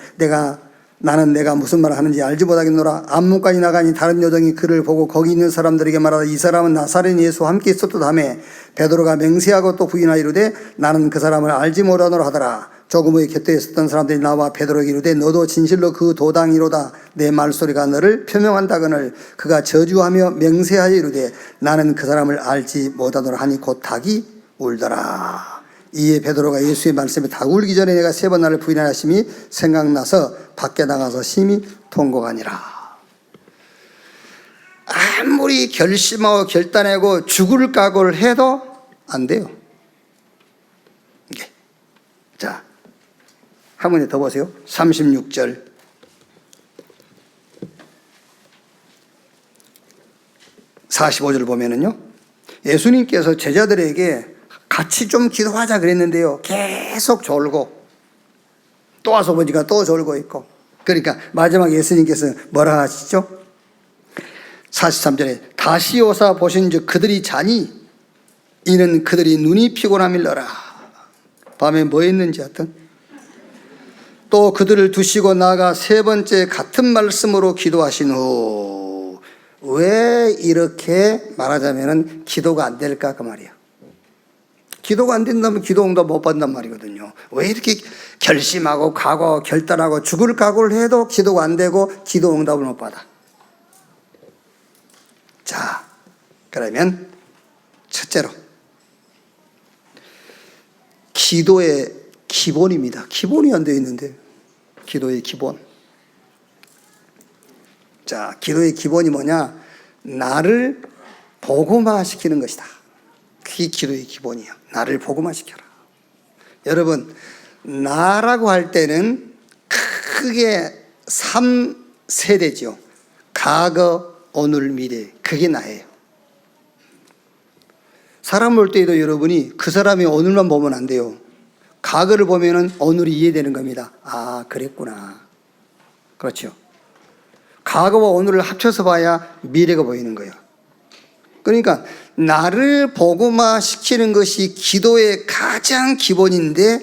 나는 내가 무슨 말을 하는지 알지 못하겠노라. 앞문까지 나가니 다른 여종이 그를 보고 거기 있는 사람들에게 말하되 이 사람은 나사렛 예수와 함께 있었도다 하며 베드로가 맹세하고 또 부인하여 이르되 나는 그 사람을 알지 못하노라 하더라. 조금 후에 곁에 있었던 사람들이 나와 베드로에게 이르되 너도 진실로 그 도당이로다. 내 말소리가 너를 표명한다거늘 그가 저주하며 맹세하여 이르되 나는 그 사람을 알지 못하노라 하니 곧 닭이 울더라. 이에 베드로가 예수의 말씀에 닭 울기 전에 내가 3번 나를 부인하심이 생각나서 밖에 나가서 심히 통곡하니라. 아무리 결심하고 결단하고 죽을 각오를 해도 안 돼요. 자, 한 문제 더 보세요. 36절. (45절) 보면은요, 예수님께서 제자들에게 같이 좀 기도하자 그랬는데요, 계속 졸고 또 와서 보니까 또 졸고 있고, 그러니까 마지막 예수님께서 뭐라 하시죠? 43절에 다시 오사 보신즉 그들이 자니 이는 그들이 눈이 피곤함일러라. 밤에 뭐 했는지 하여튼 또 그들을 두시고 나아가 3번째 같은 말씀으로 기도하신 후. 왜 이렇게 말하자면은 기도가 안 될까 그 말이야. 기도가 안 된다면 기도 응답 못 받는단 말이거든요. 왜 이렇게 결심하고 각오 결단하고 죽을 각오를 해도 기도가 안 되고 기도 응답을 못 받아. 자, 그러면 첫째로 기도의 기본입니다. 기본이 안 되어 있는데, 기도의 기본. 자, 기도의 기본이 뭐냐? 나를 복음화시키는 것이다. 그게 기도의 기본이야. 나를 복음화시켜라. 여러분, 나라고 할 때는 크게 3세대죠. 과거, 오늘, 미래. 그게 나예요. 사람 볼 때에도 여러분이 그 사람이 오늘만 보면 안 돼요. 과거를 보면은 오늘이 이해되는 겁니다. 아, 그랬구나. 그렇죠. 과거와 오늘을 합쳐서 봐야 미래가 보이는 거예요. 그러니까 나를 복음화시키는 것이 기도의 가장 기본인데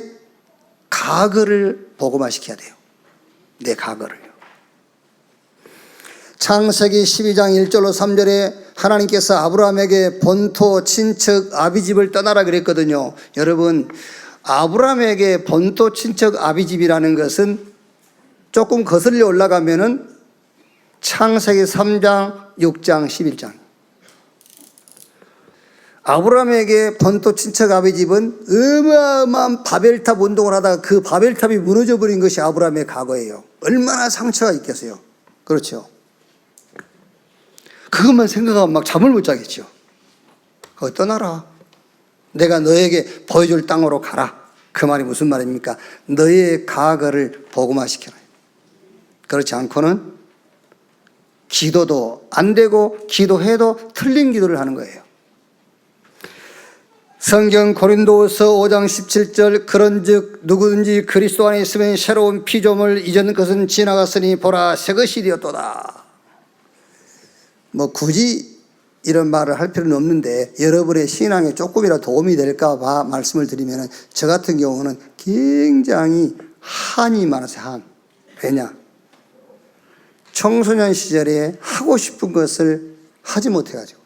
과거를 복음화시켜야 돼요. 내 과거를요. 창세기 12장 1절로 3절에 하나님께서 아브라함에게 본토, 친척, 아비집을 떠나라 그랬거든요. 여러분, 아브라함에게 본토, 친척, 아비집이라는 것은 조금 거슬려 올라가면은 창세기 3장, 6장, 11장. 아브라함에게 본토, 친척, 아비집은 어마어마한 바벨탑 운동을 하다가 그 바벨탑이 무너져 버린 것이 아브라함의 과거예요. 얼마나 상처가 있겠어요. 그렇죠. 그것만 생각하면 막 잠을 못 자겠죠. 떠나라. 내가 너에게 보여줄 땅으로 가라. 그 말이 무슨 말입니까? 너의 과거를 복음화시켜라. 그렇지 않고는 기도도 안 되고 기도해도 틀린 기도를 하는 거예요. 성경 고린도서 5장 17절 그런즉 누구든지 그리스도 안에 있으면 새로운 피조물 이전 것은 지나갔으니 보라 새 것이 되었도다. 뭐 굳이 이런 말을 할 필요는 없는데 여러분의 신앙에 조금이라도 도움이 될까 봐 말씀을 드리면 저 같은 경우는 굉장히 한이 많았어요. 한. 왜냐? 청소년 시절에 하고 싶은 것을 하지 못해가지고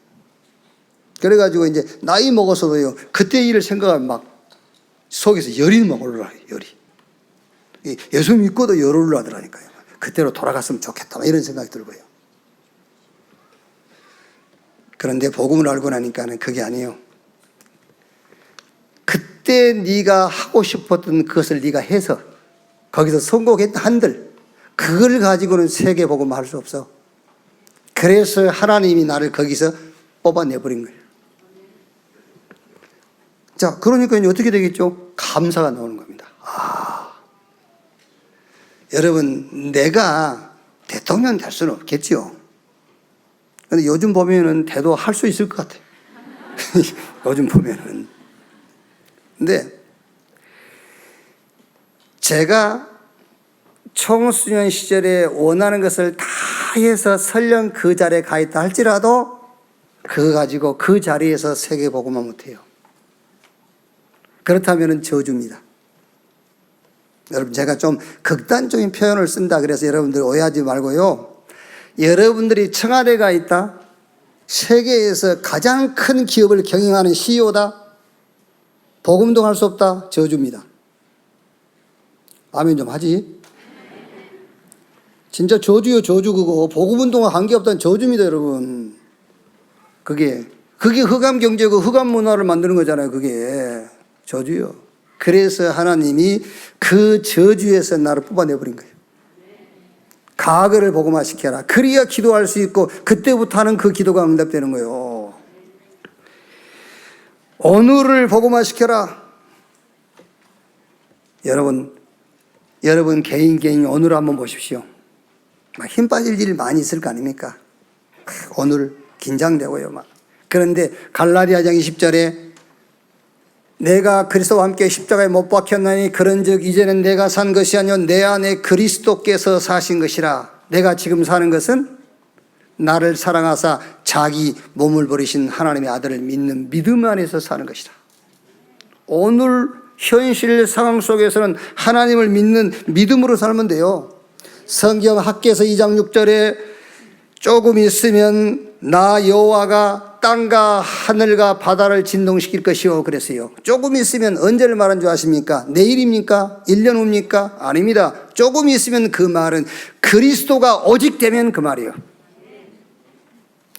그래가지고 이제 나이 먹어서도요, 그때 일을 생각하면 막 속에서 열이 막 올라요, 열이. 예수 믿고도 열 올라더라니까요. 그때로 돌아갔으면 좋겠다, 이런 생각이 들고요. 그런데 복음을 알고 나니까는 그게 아니에요. 그때 네가 하고 싶었던 그것을 네가 해서 거기서 성공했다 한들 그걸 가지고는 세계 복음을 할 수 없어. 그래서 하나님이 나를 거기서 뽑아내버린 거예요. 자, 그러니까 이제 어떻게 되겠죠? 감사가 나오는 겁니다. 여러분, 내가 대통령 될 수는 없겠죠. 근데 요즘 보면은 대도 할 수 있을 것 같아요. 요즘 보면은. 근데 제가 청소년 시절에 원하는 것을 다 해서 설령 그 자리에 가 있다 할지라도 그거 가지고 그 자리에서 세계복음만 못해요. 그렇다면 저주입니다. 여러분, 제가 좀 극단적인 표현을 쓴다 그래서 여러분들 오해하지 말고요. 여러분들이 청와대가 있다, 세계에서 가장 큰 기업을 경영하는 CEO다, 복음도 할 수 없다, 저주입니다. 아멘 좀 하지. 진짜 저주요, 저주. 그거 복음운동과 관계없다는 저주입니다, 여러분. 그게 흑암 경제고 흑암 문화를 만드는 거잖아요. 그게 저주요. 그래서 하나님이 그 저주에서 나를 뽑아내버린 거예요. 과거를 복음화시켜라. 그래야 기도할 수 있고 그때부터 하는 그 기도가 응답되는 거예요. 오늘을 복음화시켜라. 여러분 개인 오늘 한번 보십시오. 막 힘 빠질 일 많이 있을 거 아닙니까? 오늘 긴장되고요. 막. 그런데 갈라디아장 20절에 내가 그리스도와 함께 십자가에 못 박혔나니 그런즉 이제는 내가 산 것이 아니요 내 안에 그리스도께서 사신 것이라. 내가 지금 사는 것은 나를 사랑하사 자기 몸을 버리신 하나님의 아들을 믿는 믿음 안에서 사는 것이다. 오늘 현실 상황 속에서는 하나님을 믿는 믿음으로 살면 돼요. 성경 학개서 2장 6절에 조금 있으면 나 여호와가 땅과 하늘과 바다를 진동시킬 것이요 그랬어요. 조금 있으면 언제를 말한 줄 아십니까? 내일입니까? 1년 후입니까? 아닙니다. 조금 있으면 그 말은 그리스도가 오직 되면 그 말이에요.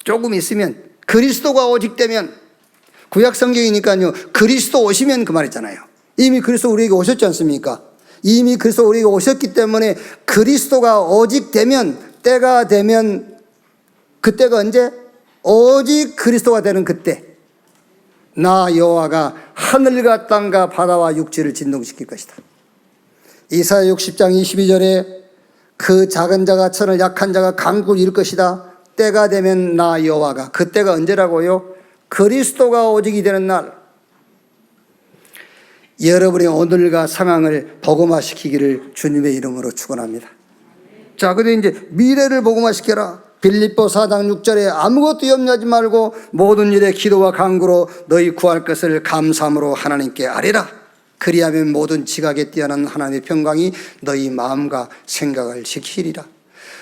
조금 있으면 그리스도가 오직 되면, 구약 성경이니까요, 그리스도 오시면 그 말이잖아요. 이미 그리스도 우리에게 오셨지 않습니까? 이미 그리스도 우리에게 오셨기 때문에 그리스도가 오직 되면, 때가 되면, 그때가 언제? 오직 그리스도가 되는 그때 나 여호와가 하늘과 땅과 바다와 육지를 진동시킬 것이다. 이사야 60장 22절에 그 작은 자가 천을 약한 자가 강국을 이룰 것이다. 때가 되면 나 여호와가, 그때가 언제라고요? 그리스도가 오직이 되는 날. 여러분의 오늘과 상황을 복음화시키기를 주님의 이름으로 축원합니다. 자, 근데 이제 미래를 복음화시켜라. 빌립보 4장 6절에 아무것도 염려하지 말고 모든 일에 기도와 간구로 너희 구할 것을 감사함으로 하나님께 아뢰라. 그리하면 모든 지각에 뛰어난 하나님의 평강이 너희 마음과 생각을 지키리라.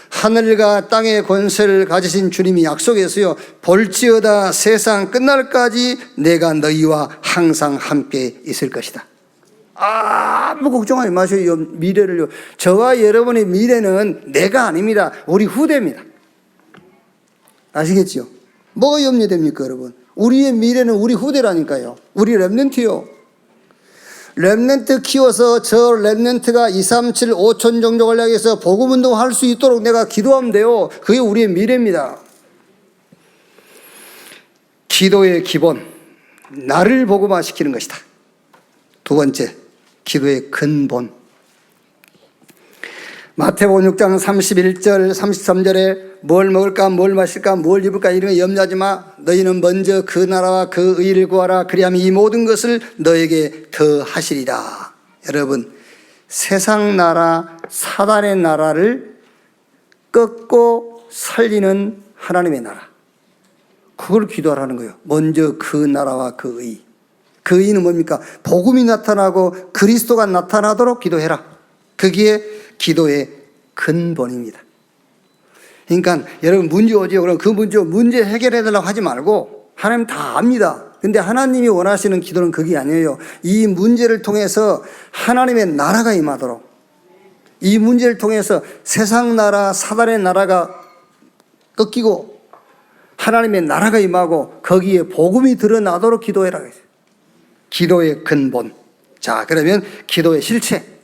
하늘과 땅의 권세를 가지신 주님이 약속했어요. 볼지어다 세상 끝날까지 내가 너희와 항상 함께 있을 것이다. 아무 걱정하지 마세요. 미래를요. 저와 여러분의 미래는 내가 아닙니다. 우리 후대입니다. 아시겠죠? 뭐가 염려됩니까, 여러분? 우리의 미래는 우리 후대라니까요. 우리 렘넌트요. 렘넌트 키워서 저 렘넌트가 2, 3, 7, 5천 정도 관리해서 복음운동 할 수 있도록 내가 기도하면 돼요. 그게 우리의 미래입니다. 기도의 기본, 나를 복음화시키는 것이다. 두 번째, 기도의 근본. 마태복음 6장 31절 33절에 뭘 먹을까 뭘 마실까 뭘 입을까 이런 거 염려하지 마. 너희는 먼저 그 나라와 그 의를 구하라. 그리하면 이 모든 것을 너에게 더하시리라. 여러분, 세상 나라 사단의 나라를 꺾고 살리는 하나님의 나라, 그걸 기도하라는 거예요. 먼저 그 나라와 그 의. 그 의는 뭡니까? 복음이 나타나고 그리스도가 나타나도록 기도해라. 그게 기도의 근본입니다. 그러니까 여러분 문제 오죠. 그럼 그 문제 해결해 달라고 하지 말고 하나님 다 압니다. 근데 하나님이 원하시는 기도는 그게 아니에요. 이 문제를 통해서 하나님의 나라가 임하도록, 이 문제를 통해서 세상 나라, 사단의 나라가 꺾이고 하나님의 나라가 임하고 거기에 복음이 드러나도록 기도해라. 기도의 근본. 자, 그러면 기도의 실체.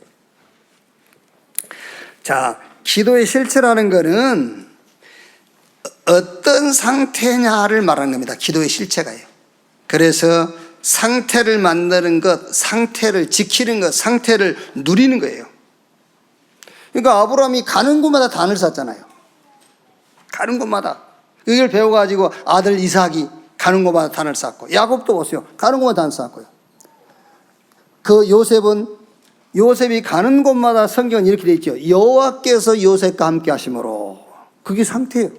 자, 기도의 실체라는 것은 어떤 상태냐를 말하는 겁니다. 기도의 실체가요. 그래서 상태를 만드는 것, 상태를 지키는 것, 상태를 누리는 거예요. 그러니까 아브라함이 가는 곳마다 단을 쌌잖아요. 가는 곳마다. 이걸 배워가지고 아들 이삭이 가는 곳마다 단을 쌓고, 야곱도 보세요. 가는 곳마다 단을 쌓고요. 그 요셉이 가는 곳마다 성경은 이렇게 되어 있죠. 여호와께서 요셉과 함께 하심으로. 그게 상태예요.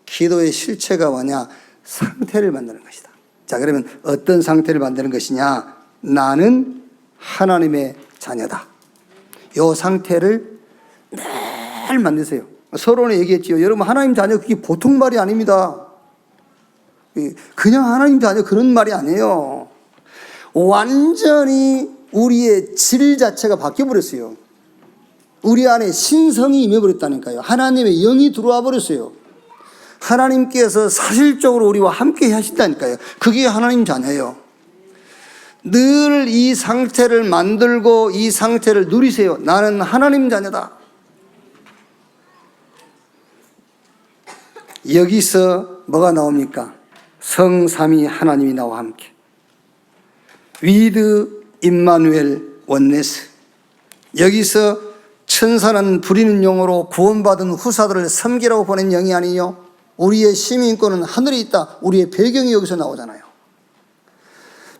기도의 실체가 뭐냐? 상태를 만드는 것이다. 자, 그러면 어떤 상태를 만드는 것이냐? 나는 하나님의 자녀다. 이 상태를 늘 만드세요. 서론에 얘기했지요. 여러분, 하나님 자녀 그게 보통 말이 아닙니다. 그냥 하나님 자녀 그런 말이 아니에요. 완전히 우리의 질 자체가 바뀌어버렸어요. 우리 안에 신성이 임해버렸다니까요. 하나님의 영이 들어와 버렸어요. 하나님께서 사실적으로 우리와 함께 하신다니까요. 그게 하나님 자녀예요. 늘 이 상태를 만들고 이 상태를 누리세요. 나는 하나님 자녀다. 여기서 뭐가 나옵니까? 성삼위 하나님이 나와 함께. 위드 임마누엘 원네스. 여기서 천사는 부리는 용어로 구원받은 후사들을 섬기라고 보낸 영이 아니요, 우리의 시민권은 하늘에 있다. 우리의 배경이 여기서 나오잖아요.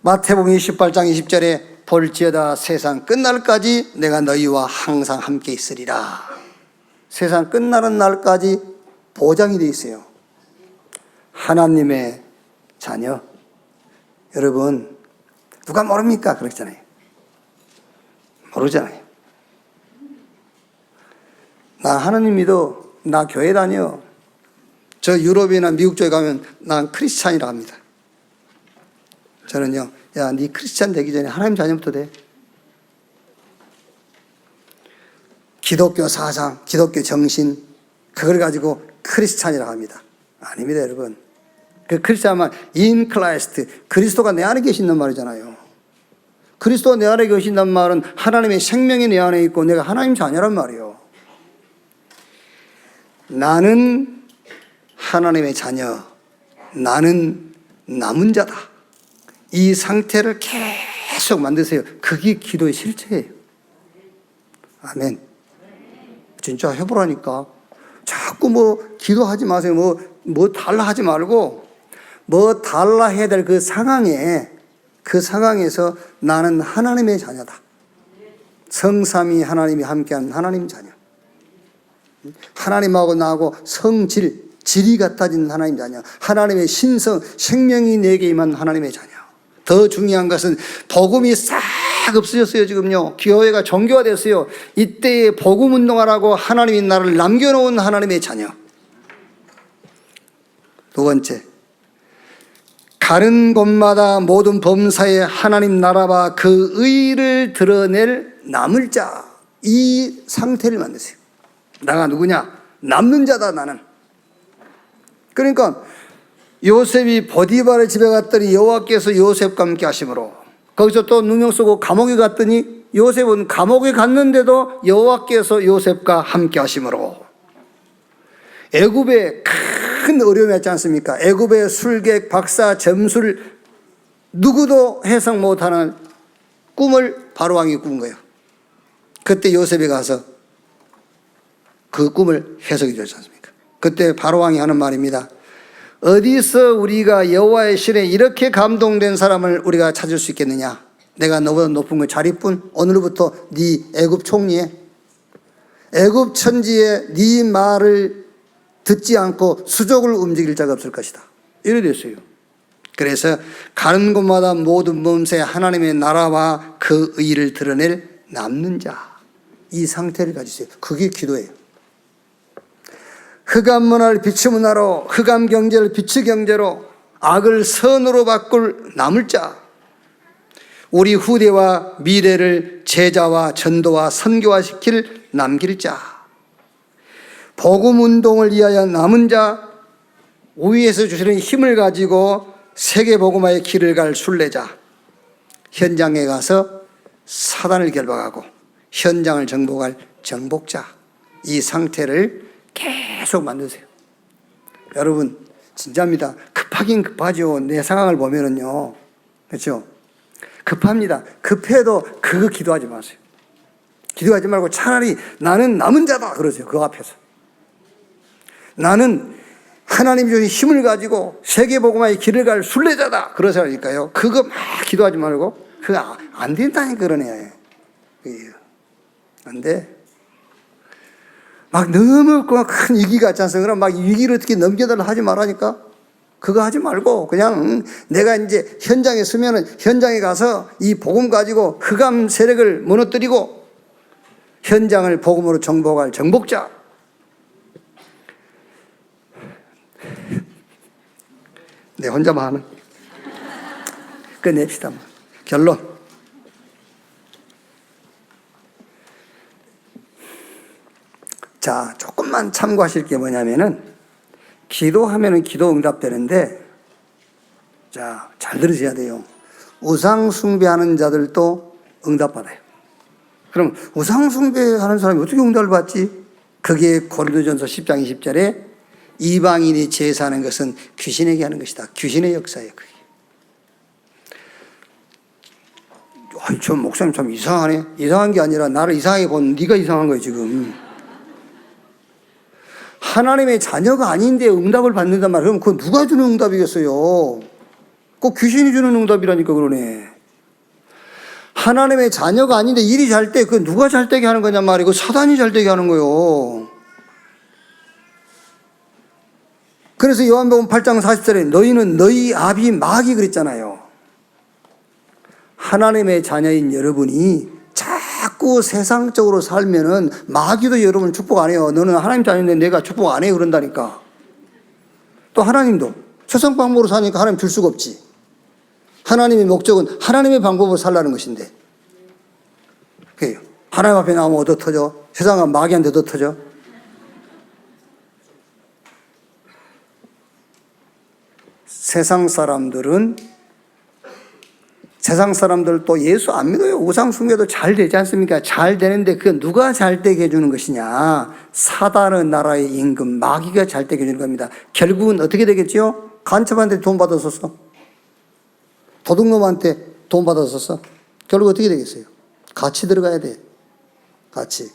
마태복음 28장 20절에 볼지어다 세상 끝날까지 내가 너희와 항상 함께 있으리라. 세상 끝나는 날까지 보장이 되어 있어요. 하나님의 자녀. 여러분, 누가 모릅니까? 그렇잖아요. 모르잖아요. 나 하나님 믿어. 나 교회 다녀. 저 유럽이나 미국 쪽에 가면 난 크리스찬이라 합니다. 저는요, 야, 네 크리스찬 되기 전에 하나님 자녀부터 돼. 기독교 사상, 기독교 정신, 그걸 가지고 크리스찬이라고 합니다. 아닙니다, 여러분. 그 크리스찬은 in Christ, 그리스도가 내 안에 계신단 말이잖아요. 그리스도가 내 안에 계신단 말은 하나님의 생명이 내 안에 있고 내가 하나님 자녀란 말이에요. 나는 하나님의 자녀, 나는 남은 자다. 이 상태를 계속 만드세요. 그게 기도의 실체예요. 아멘. 진짜 해보라니까. 자꾸 뭐 기도하지 마세요. 뭐 달라 하지 말고, 뭐 달라 해야 될 그 상황에서 나는 하나님의 자녀다. 성삼위 하나님이 함께한 하나님 자녀. 하나님하고 나하고 질이 같아진 하나님 자녀. 하나님의 신성, 생명이 내게 임한 하나님의 자녀. 더 중요한 것은 복음이 싹 없어졌어요. 지금요, 교회가 종교화됐어요. 이때에 복음 운동하라고 하나님이 나를 남겨놓은 하나님의 자녀. 두 번째, 가는 곳마다 모든 범사에 하나님 나라와 그 의를 드러낼 남을 자. 이 상태를 만드세요. 나가 누구냐? 남는 자다, 나는. 그러니까 요셉이 보디발의 집에 갔더니 여호와께서 요셉과 함께 하심으로, 거기서 또 누명 쓰고 감옥에 갔더니 요셉은 감옥에 갔는데도 여호와께서 요셉과 함께 하심으로. 애굽에 큰 어려움이 있지 않습니까? 애굽의 술객, 박사, 점술, 누구도 해석 못하는 꿈을 바로왕이 꾼 거예요. 그때 요셉이 가서 그 꿈을 해석해 줬지 않습니까? 그때 바로왕이 하는 말입니다. 어디서 우리가 여호와의 신에 이렇게 감동된 사람을 우리가 찾을 수 있겠느냐? 내가 너보다 높은 그 자리뿐. 오늘부터 네 애굽 총리에, 애굽 천지에 네 말을 듣지 않고 수족을 움직일 자가 없을 것이다. 이래 됐어요. 그래서 가는 곳마다 모든 몸새 하나님의 나라와 그 의를 드러낼 남는 자. 이 상태를 가지세요. 그게 기도예요. 흑암 문화를 빛의 문화로, 흑암 경제를 빛의 경제로, 악을 선으로 바꿀 남을 자, 우리 후대와 미래를 제자와 전도와 선교화시킬 남길 자, 복음 운동을 위하여 남은 자, 위에서 주시는 힘을 가지고 세계 복음화의 길을 갈 순례자, 현장에 가서 사단을 결박하고 현장을 정복할 정복자, 이 상태를 계속 만드세요. 여러분 진짜입니다. 급하긴 급하죠. 내 상황을 보면은요, 그렇죠? 급합니다. 급해도 그거 기도하지 마세요. 기도하지 말고 차라리 나는 남은 자다 그러세요. 그 앞에서 나는 하나님이 주신 힘을 가지고 세계복음화의 길을 갈 순례자다 그러시라니까요. 그거 막 기도하지 말고 그거 안 된다니까. 그러네. 안 돼. 막 너무 큰 위기 같지 않습니까? 그럼 막 위기를 어떻게 넘겨달라 하지 말라니까. 그거 하지 말고 그냥 내가 이제 현장에 서면은 현장에 가서 이 복음 가지고 흑암 세력을 무너뜨리고 현장을 복음으로 정복할 정복자. 내 혼자만 하는. 끝냅시다. 결론. 자, 조금만 참고하실 게 뭐냐면은, 기도하면은 기도 응답되는데, 자, 잘 들으셔야 돼요. 우상 숭배하는 자들도 응답받아요. 그럼 우상 숭배하는 사람이 어떻게 응답을 받지? 그게 고린도전서 10장 20절에 이방인이 제사하는 것은 귀신에게 하는 것이다. 귀신의 역사예요, 그게. 아니, 저 목사님 참 이상하네. 이상한 게 아니라 나를 이상하게 본 네가 이상한 거예요, 지금. 하나님의 자녀가 아닌데 응답을 받는단 말이에요. 그럼 그건 누가 주는 응답이겠어요? 꼭 귀신이 주는 응답이라니까 그러네. 하나님의 자녀가 아닌데 일이 잘 때 그건 누가 잘 되게 하는 거냔 말이고 사단이 잘 되게 하는 거예요. 그래서 요한복음 8장 40절에 너희는 너희 아비 마귀 그랬잖아요. 하나님의 자녀인 여러분이 자꾸 세상적으로 살면은 마귀도 여러분 축복 안 해요. 너는 하나님 자녀인데 내가 축복 안 해 그런다니까. 또 하나님도 세상 방법으로 사니까 하나님 줄 수가 없지. 하나님의 목적은 하나님의 방법으로 살라는 것인데. 그래요. 하나님 앞에 나오면 얻어 터져. 세상은 마귀한테 얻어 터져. 세상 사람들도 예수 안 믿어요. 우상 숭배도 잘 되지 않습니까? 잘 되는데 그 누가 잘 되게 해주는 것이냐? 사단의 나라의 임금 마귀가 잘 되게 해주는 겁니다. 결국은 어떻게 되겠죠? 간첩한테 돈 받았었어. 도둑놈한테 돈 받았었어. 결국 어떻게 되겠어요? 같이 들어가야 돼.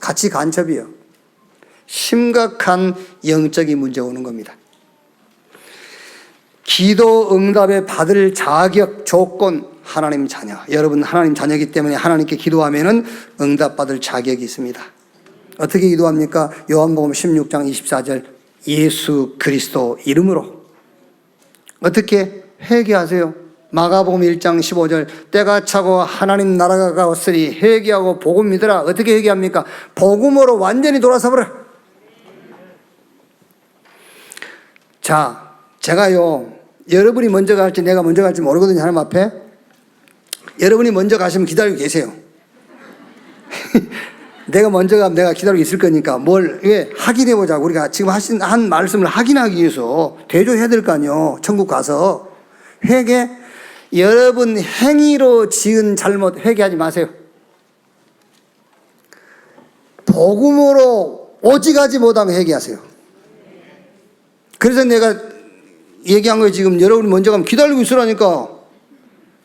같이 간첩이요. 심각한 영적인 문제가 오는 겁니다. 기도 응답에 받을 자격, 조건, 하나님 자녀. 여러분 하나님 자녀이기 때문에 하나님께 기도하면은 응답받을 자격이 있습니다. 어떻게 기도합니까? 요한복음 16장 24절 예수 그리스도 이름으로. 어떻게? 회개하세요. 마가복음 1장 15절 때가 차고 하나님 나라가 가왔으니 회개하고 복음 믿으라. 어떻게 회개합니까? 복음으로 완전히 돌아서버려. 자, 제가요 여러분이 먼저 갈지 내가 먼저 갈지 모르거든요. 하나님 앞에. 여러분이 먼저 가시면 기다리고 계세요. 내가 먼저 가면 내가 기다리고 있을 거니까 왜 확인해보자고. 우리가 지금 한 말씀을 확인하기 위해서 대조해야 될 거 아니에요. 천국 가서. 회개. 여러분 행위로 지은 잘못 회개하지 마세요. 복음으로 오직하지 못하면 회개하세요. 그래서 내가 얘기한 거예요. 지금 여러분이 먼저 가면 기다리고 있으라니까.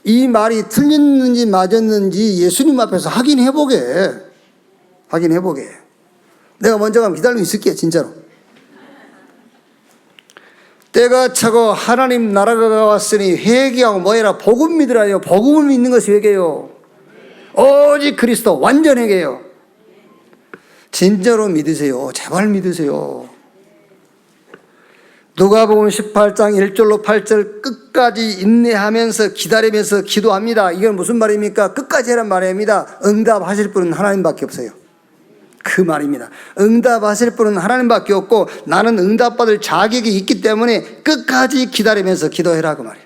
이 말이 틀렸는지 맞았는지 예수님 앞에서 확인해보게. 내가 먼저 가면 기다리고 있을게 진짜로. 때가 차고 하나님 나라가 왔으니 회개하고 뭐해라. 복음 믿으라요. 복음을 믿는 것이 회개요. 오직 그리스도 완전 회개요. 진짜로 믿으세요. 제발 믿으세요. 누가복음 18장 1절로 8절 끝까지 인내하면서 기다리면서 기도합니다. 이건 무슨 말입니까? 끝까지 해란 말입니다. 응답하실 분은 하나님밖에 없어요. 그 말입니다. 응답하실 분은 하나님밖에 없고 나는 응답받을 자격이 있기 때문에 끝까지 기다리면서 기도해라 그 말이에요.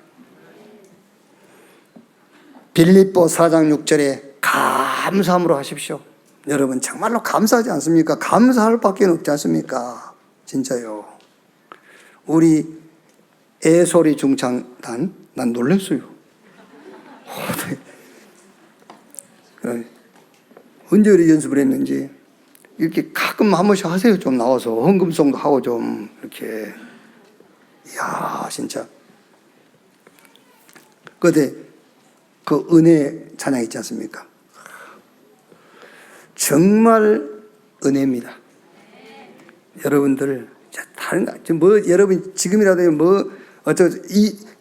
빌립보 4장 6절에 감사함으로 하십시오. 여러분 정말로 감사하지 않습니까? 감사할 밖에 없지 않습니까? 진짜요. 우리 애소리 중창단 난 놀랐어요. 언제 우리 연습을 했는지 이렇게 가끔 한 번씩 하세요. 좀 나와서 헌금송도 하고 좀 이렇게. 이야 진짜. 그때 그 은혜 찬양 있지 않습니까? 정말 은혜입니다. 여러분들 다른 뭐 여러분 지금이라도 뭐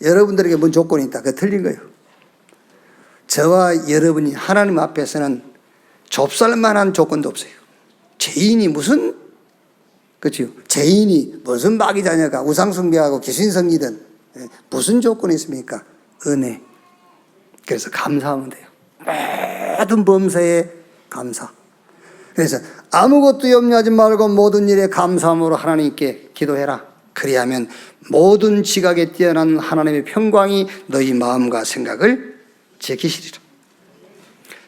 여러분들에게 뭔 조건이 있다. 그게 틀린 거예요. 저와 여러분이 하나님 앞에서는 좁쌀만한 조건도 없어요. 죄인이 무슨 그렇죠? 죄인이 무슨 마귀자녀가 우상숭배하고 귀신성기든 무슨 조건이 있습니까? 은혜. 그래서 감사하면 돼요. 모든 범사에 감사. 그래서 아무것도 염려하지 말고 모든 일에 감사함으로 하나님께 기도해라. 그리하면 모든 지각에 뛰어난 하나님의 평강이 너희 마음과 생각을 지키시리라.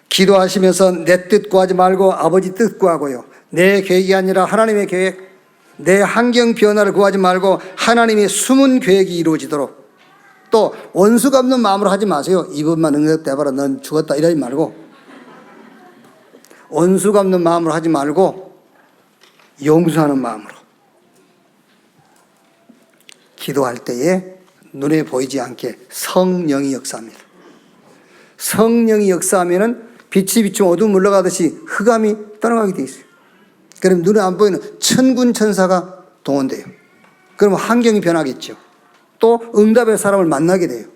기도하시면서 내 뜻 구하지 말고 아버지 뜻 구하고요. 내 계획이 아니라 하나님의 계획, 내 환경 변화를 구하지 말고 하나님의 숨은 계획이 이루어지도록. 또 원수 갚는 마음으로 하지 마세요. 이번만 응답돼봐라 넌 죽었다 이러지 말고, 원수 갚는 마음으로 하지 말고 용서하는 마음으로 기도할 때에 눈에 보이지 않게 성령이 역사합니다. 성령이 역사하면은 빛이 비추면 어두움 물러가듯이 흑암이 떠나가게 돼 있어요. 그럼 눈에 안 보이는 천군 천사가 동원돼요. 그러면 환경이 변하겠죠. 또 응답의 사람을 만나게 돼요.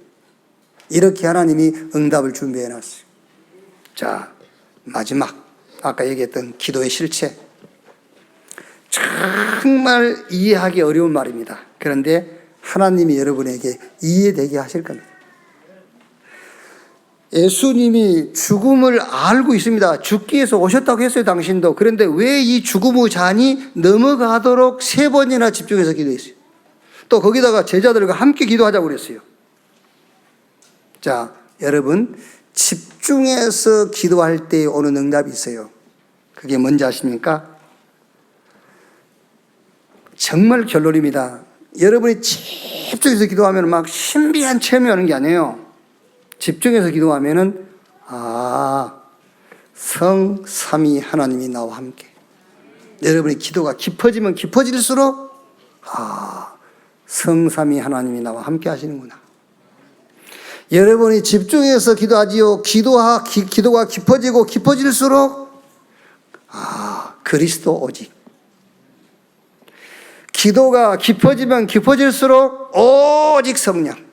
이렇게 하나님이 응답을 준비해 놨어요. 자, 마지막 아까 얘기했던 기도의 실체. 정말 이해하기 어려운 말입니다. 그런데 하나님이 여러분에게 이해되게 하실 겁니다. 예수님이 죽음을 알고 있습니다. 죽기 위해서 오셨다고 했어요, 당신도. 그런데 왜 이 죽음의 잔이 넘어가도록 3번이나 집중해서 기도했어요. 또 거기다가 제자들과 함께 기도하자고 그랬어요. 자, 여러분 집중해서 기도할 때 오는 응답이 있어요. 그게 뭔지 아십니까? 정말 결론입니다. 여러분이 집중해서 기도하면 막 신비한 체험이 오는 게 아니에요. 집중해서 기도하면은 성삼위 하나님이 나와 함께. 여러분의 기도가 깊어지면 깊어질수록 성삼위 하나님이 나와 함께 하시는구나. 여러분이 집중해서 기도하지요. 기도가 깊어지고 깊어질수록 그리스도 오직. 기도가 깊어지면 깊어질수록 오직 성령.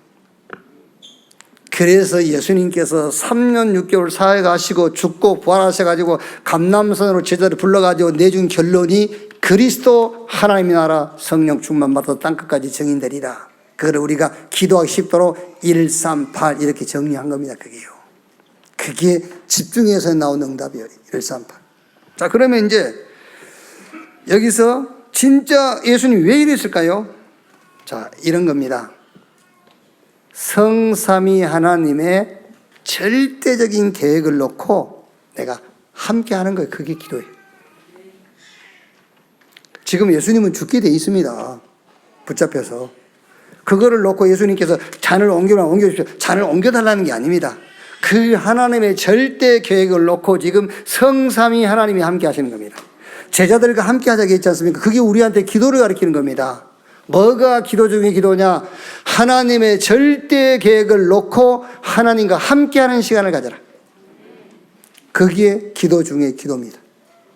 그래서 예수님께서 3년 6개월 사회 가시고 죽고 부활하셔가지고 감람산으로 제자를 불러가지고 내준 결론이 그리스도 하나님의 나라 성령 충만 받아 땅끝까지 정인되리라. 그걸 우리가 기도하기 쉽도록 138 이렇게 정리한 겁니다. 그게 집중해서 나온 응답이에요. 138. 자, 그러면 이제 여기서 진짜 예수님이 왜 이랬을까요? 자, 이런 겁니다. 성삼위 하나님의 절대적인 계획을 놓고 내가 함께 하는 거예요. 그게 기도예요. 지금 예수님은 죽게 돼 있습니다. 붙잡혀서. 그거를 놓고 예수님께서 잔을 옮겨주십시오. 잔을 옮겨달라는 게 아닙니다. 그 하나님의 절대 계획을 놓고 지금 성삼위 하나님이 함께 하시는 겁니다. 제자들과 함께 하자고 했지 않습니까? 그게 우리한테 기도를 가르치는 겁니다. 뭐가 기도 중에 기도냐? 하나님의 절대 계획을 놓고 하나님과 함께하는 시간을 가져라. 그게 기도 중에 기도입니다.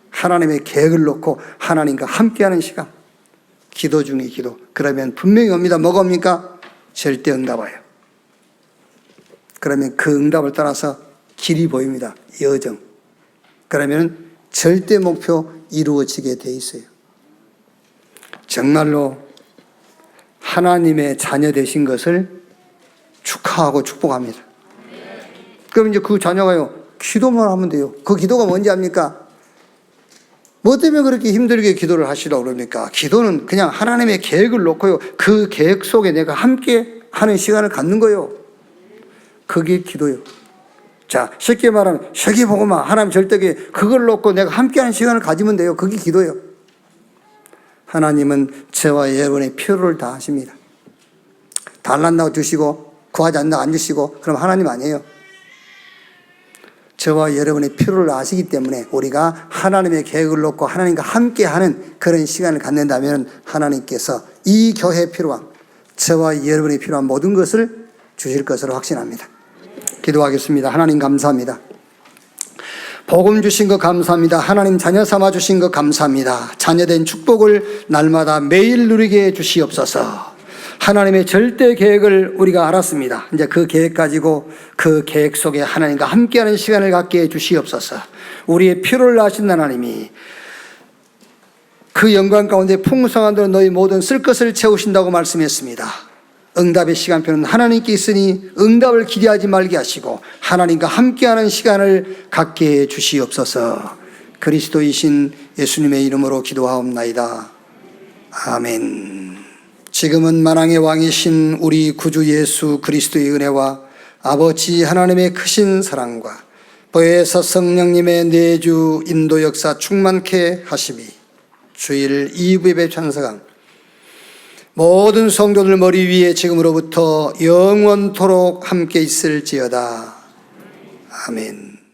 하나님의 계획을 놓고 하나님과 함께하는 시간. 기도 중에 기도. 그러면 분명히 옵니다. 뭐가 옵니까? 절대 응답 와요. 그러면 그 응답을 따라서 길이 보입니다. 여정. 그러면 절대 목표 이루어지게 돼 있어요. 정말로 하나님의 자녀 되신 것을 축하하고 축복합니다. 그럼 이제 그 자녀가요, 기도만 하면 돼요. 그 기도가 뭔지 압니까? 뭐 때문에 그렇게 힘들게 기도를 하시라고 그럽니까? 기도는 그냥 하나님의 계획을 놓고요, 그 계획 속에 내가 함께 하는 시간을 갖는 거예요. 그게 기도예요. 자, 쉽게 말하면 세계복음화 하나님 절대계 그걸 놓고 내가 함께하는 시간을 가지면 돼요. 그게 기도예요. 하나님은 저와 여러분의 필요를 다 하십니다. 달란다고 주시고 구하지 않는다고 안 주시고 그럼 하나님 아니에요. 저와 여러분의 필요를 아시기 때문에 우리가 하나님의 계획을 놓고 하나님과 함께하는 그런 시간을 갖는다면 하나님께서 이 교회에 필요한, 저와 여러분이 필요한 모든 것을 주실 것으로 확신합니다. 기도하겠습니다. 하나님 감사합니다. 복음 주신 것 감사합니다. 하나님 자녀 삼아 주신 것 감사합니다. 자녀된 축복을 날마다 매일 누리게 해 주시옵소서. 하나님의 절대 계획을 우리가 알았습니다. 이제 그 계획 가지고 그 계획 속에 하나님과 함께하는 시간을 갖게 해 주시옵소서. 우리의 필요를 아신 하나님이 그 영광 가운데 풍성한 대로 너희 모든 쓸 것을 채우신다고 말씀했습니다. 응답의 시간표는 하나님께 있으니 응답을 기대하지 말게 하시고 하나님과 함께하는 시간을 갖게 해 주시옵소서. 그리스도이신 예수님의 이름으로 기도하옵나이다. 아멘. 지금은 만왕의 왕이신 우리 구주 예수 그리스도의 은혜와 아버지 하나님의 크신 사랑과 보혜사 성령님의 내주 인도 역사 충만케 하심이 주일 2부 예배 찬성한 모든 성도들 머리 위에 지금으로부터 영원토록 함께 있을지어다. 아멘.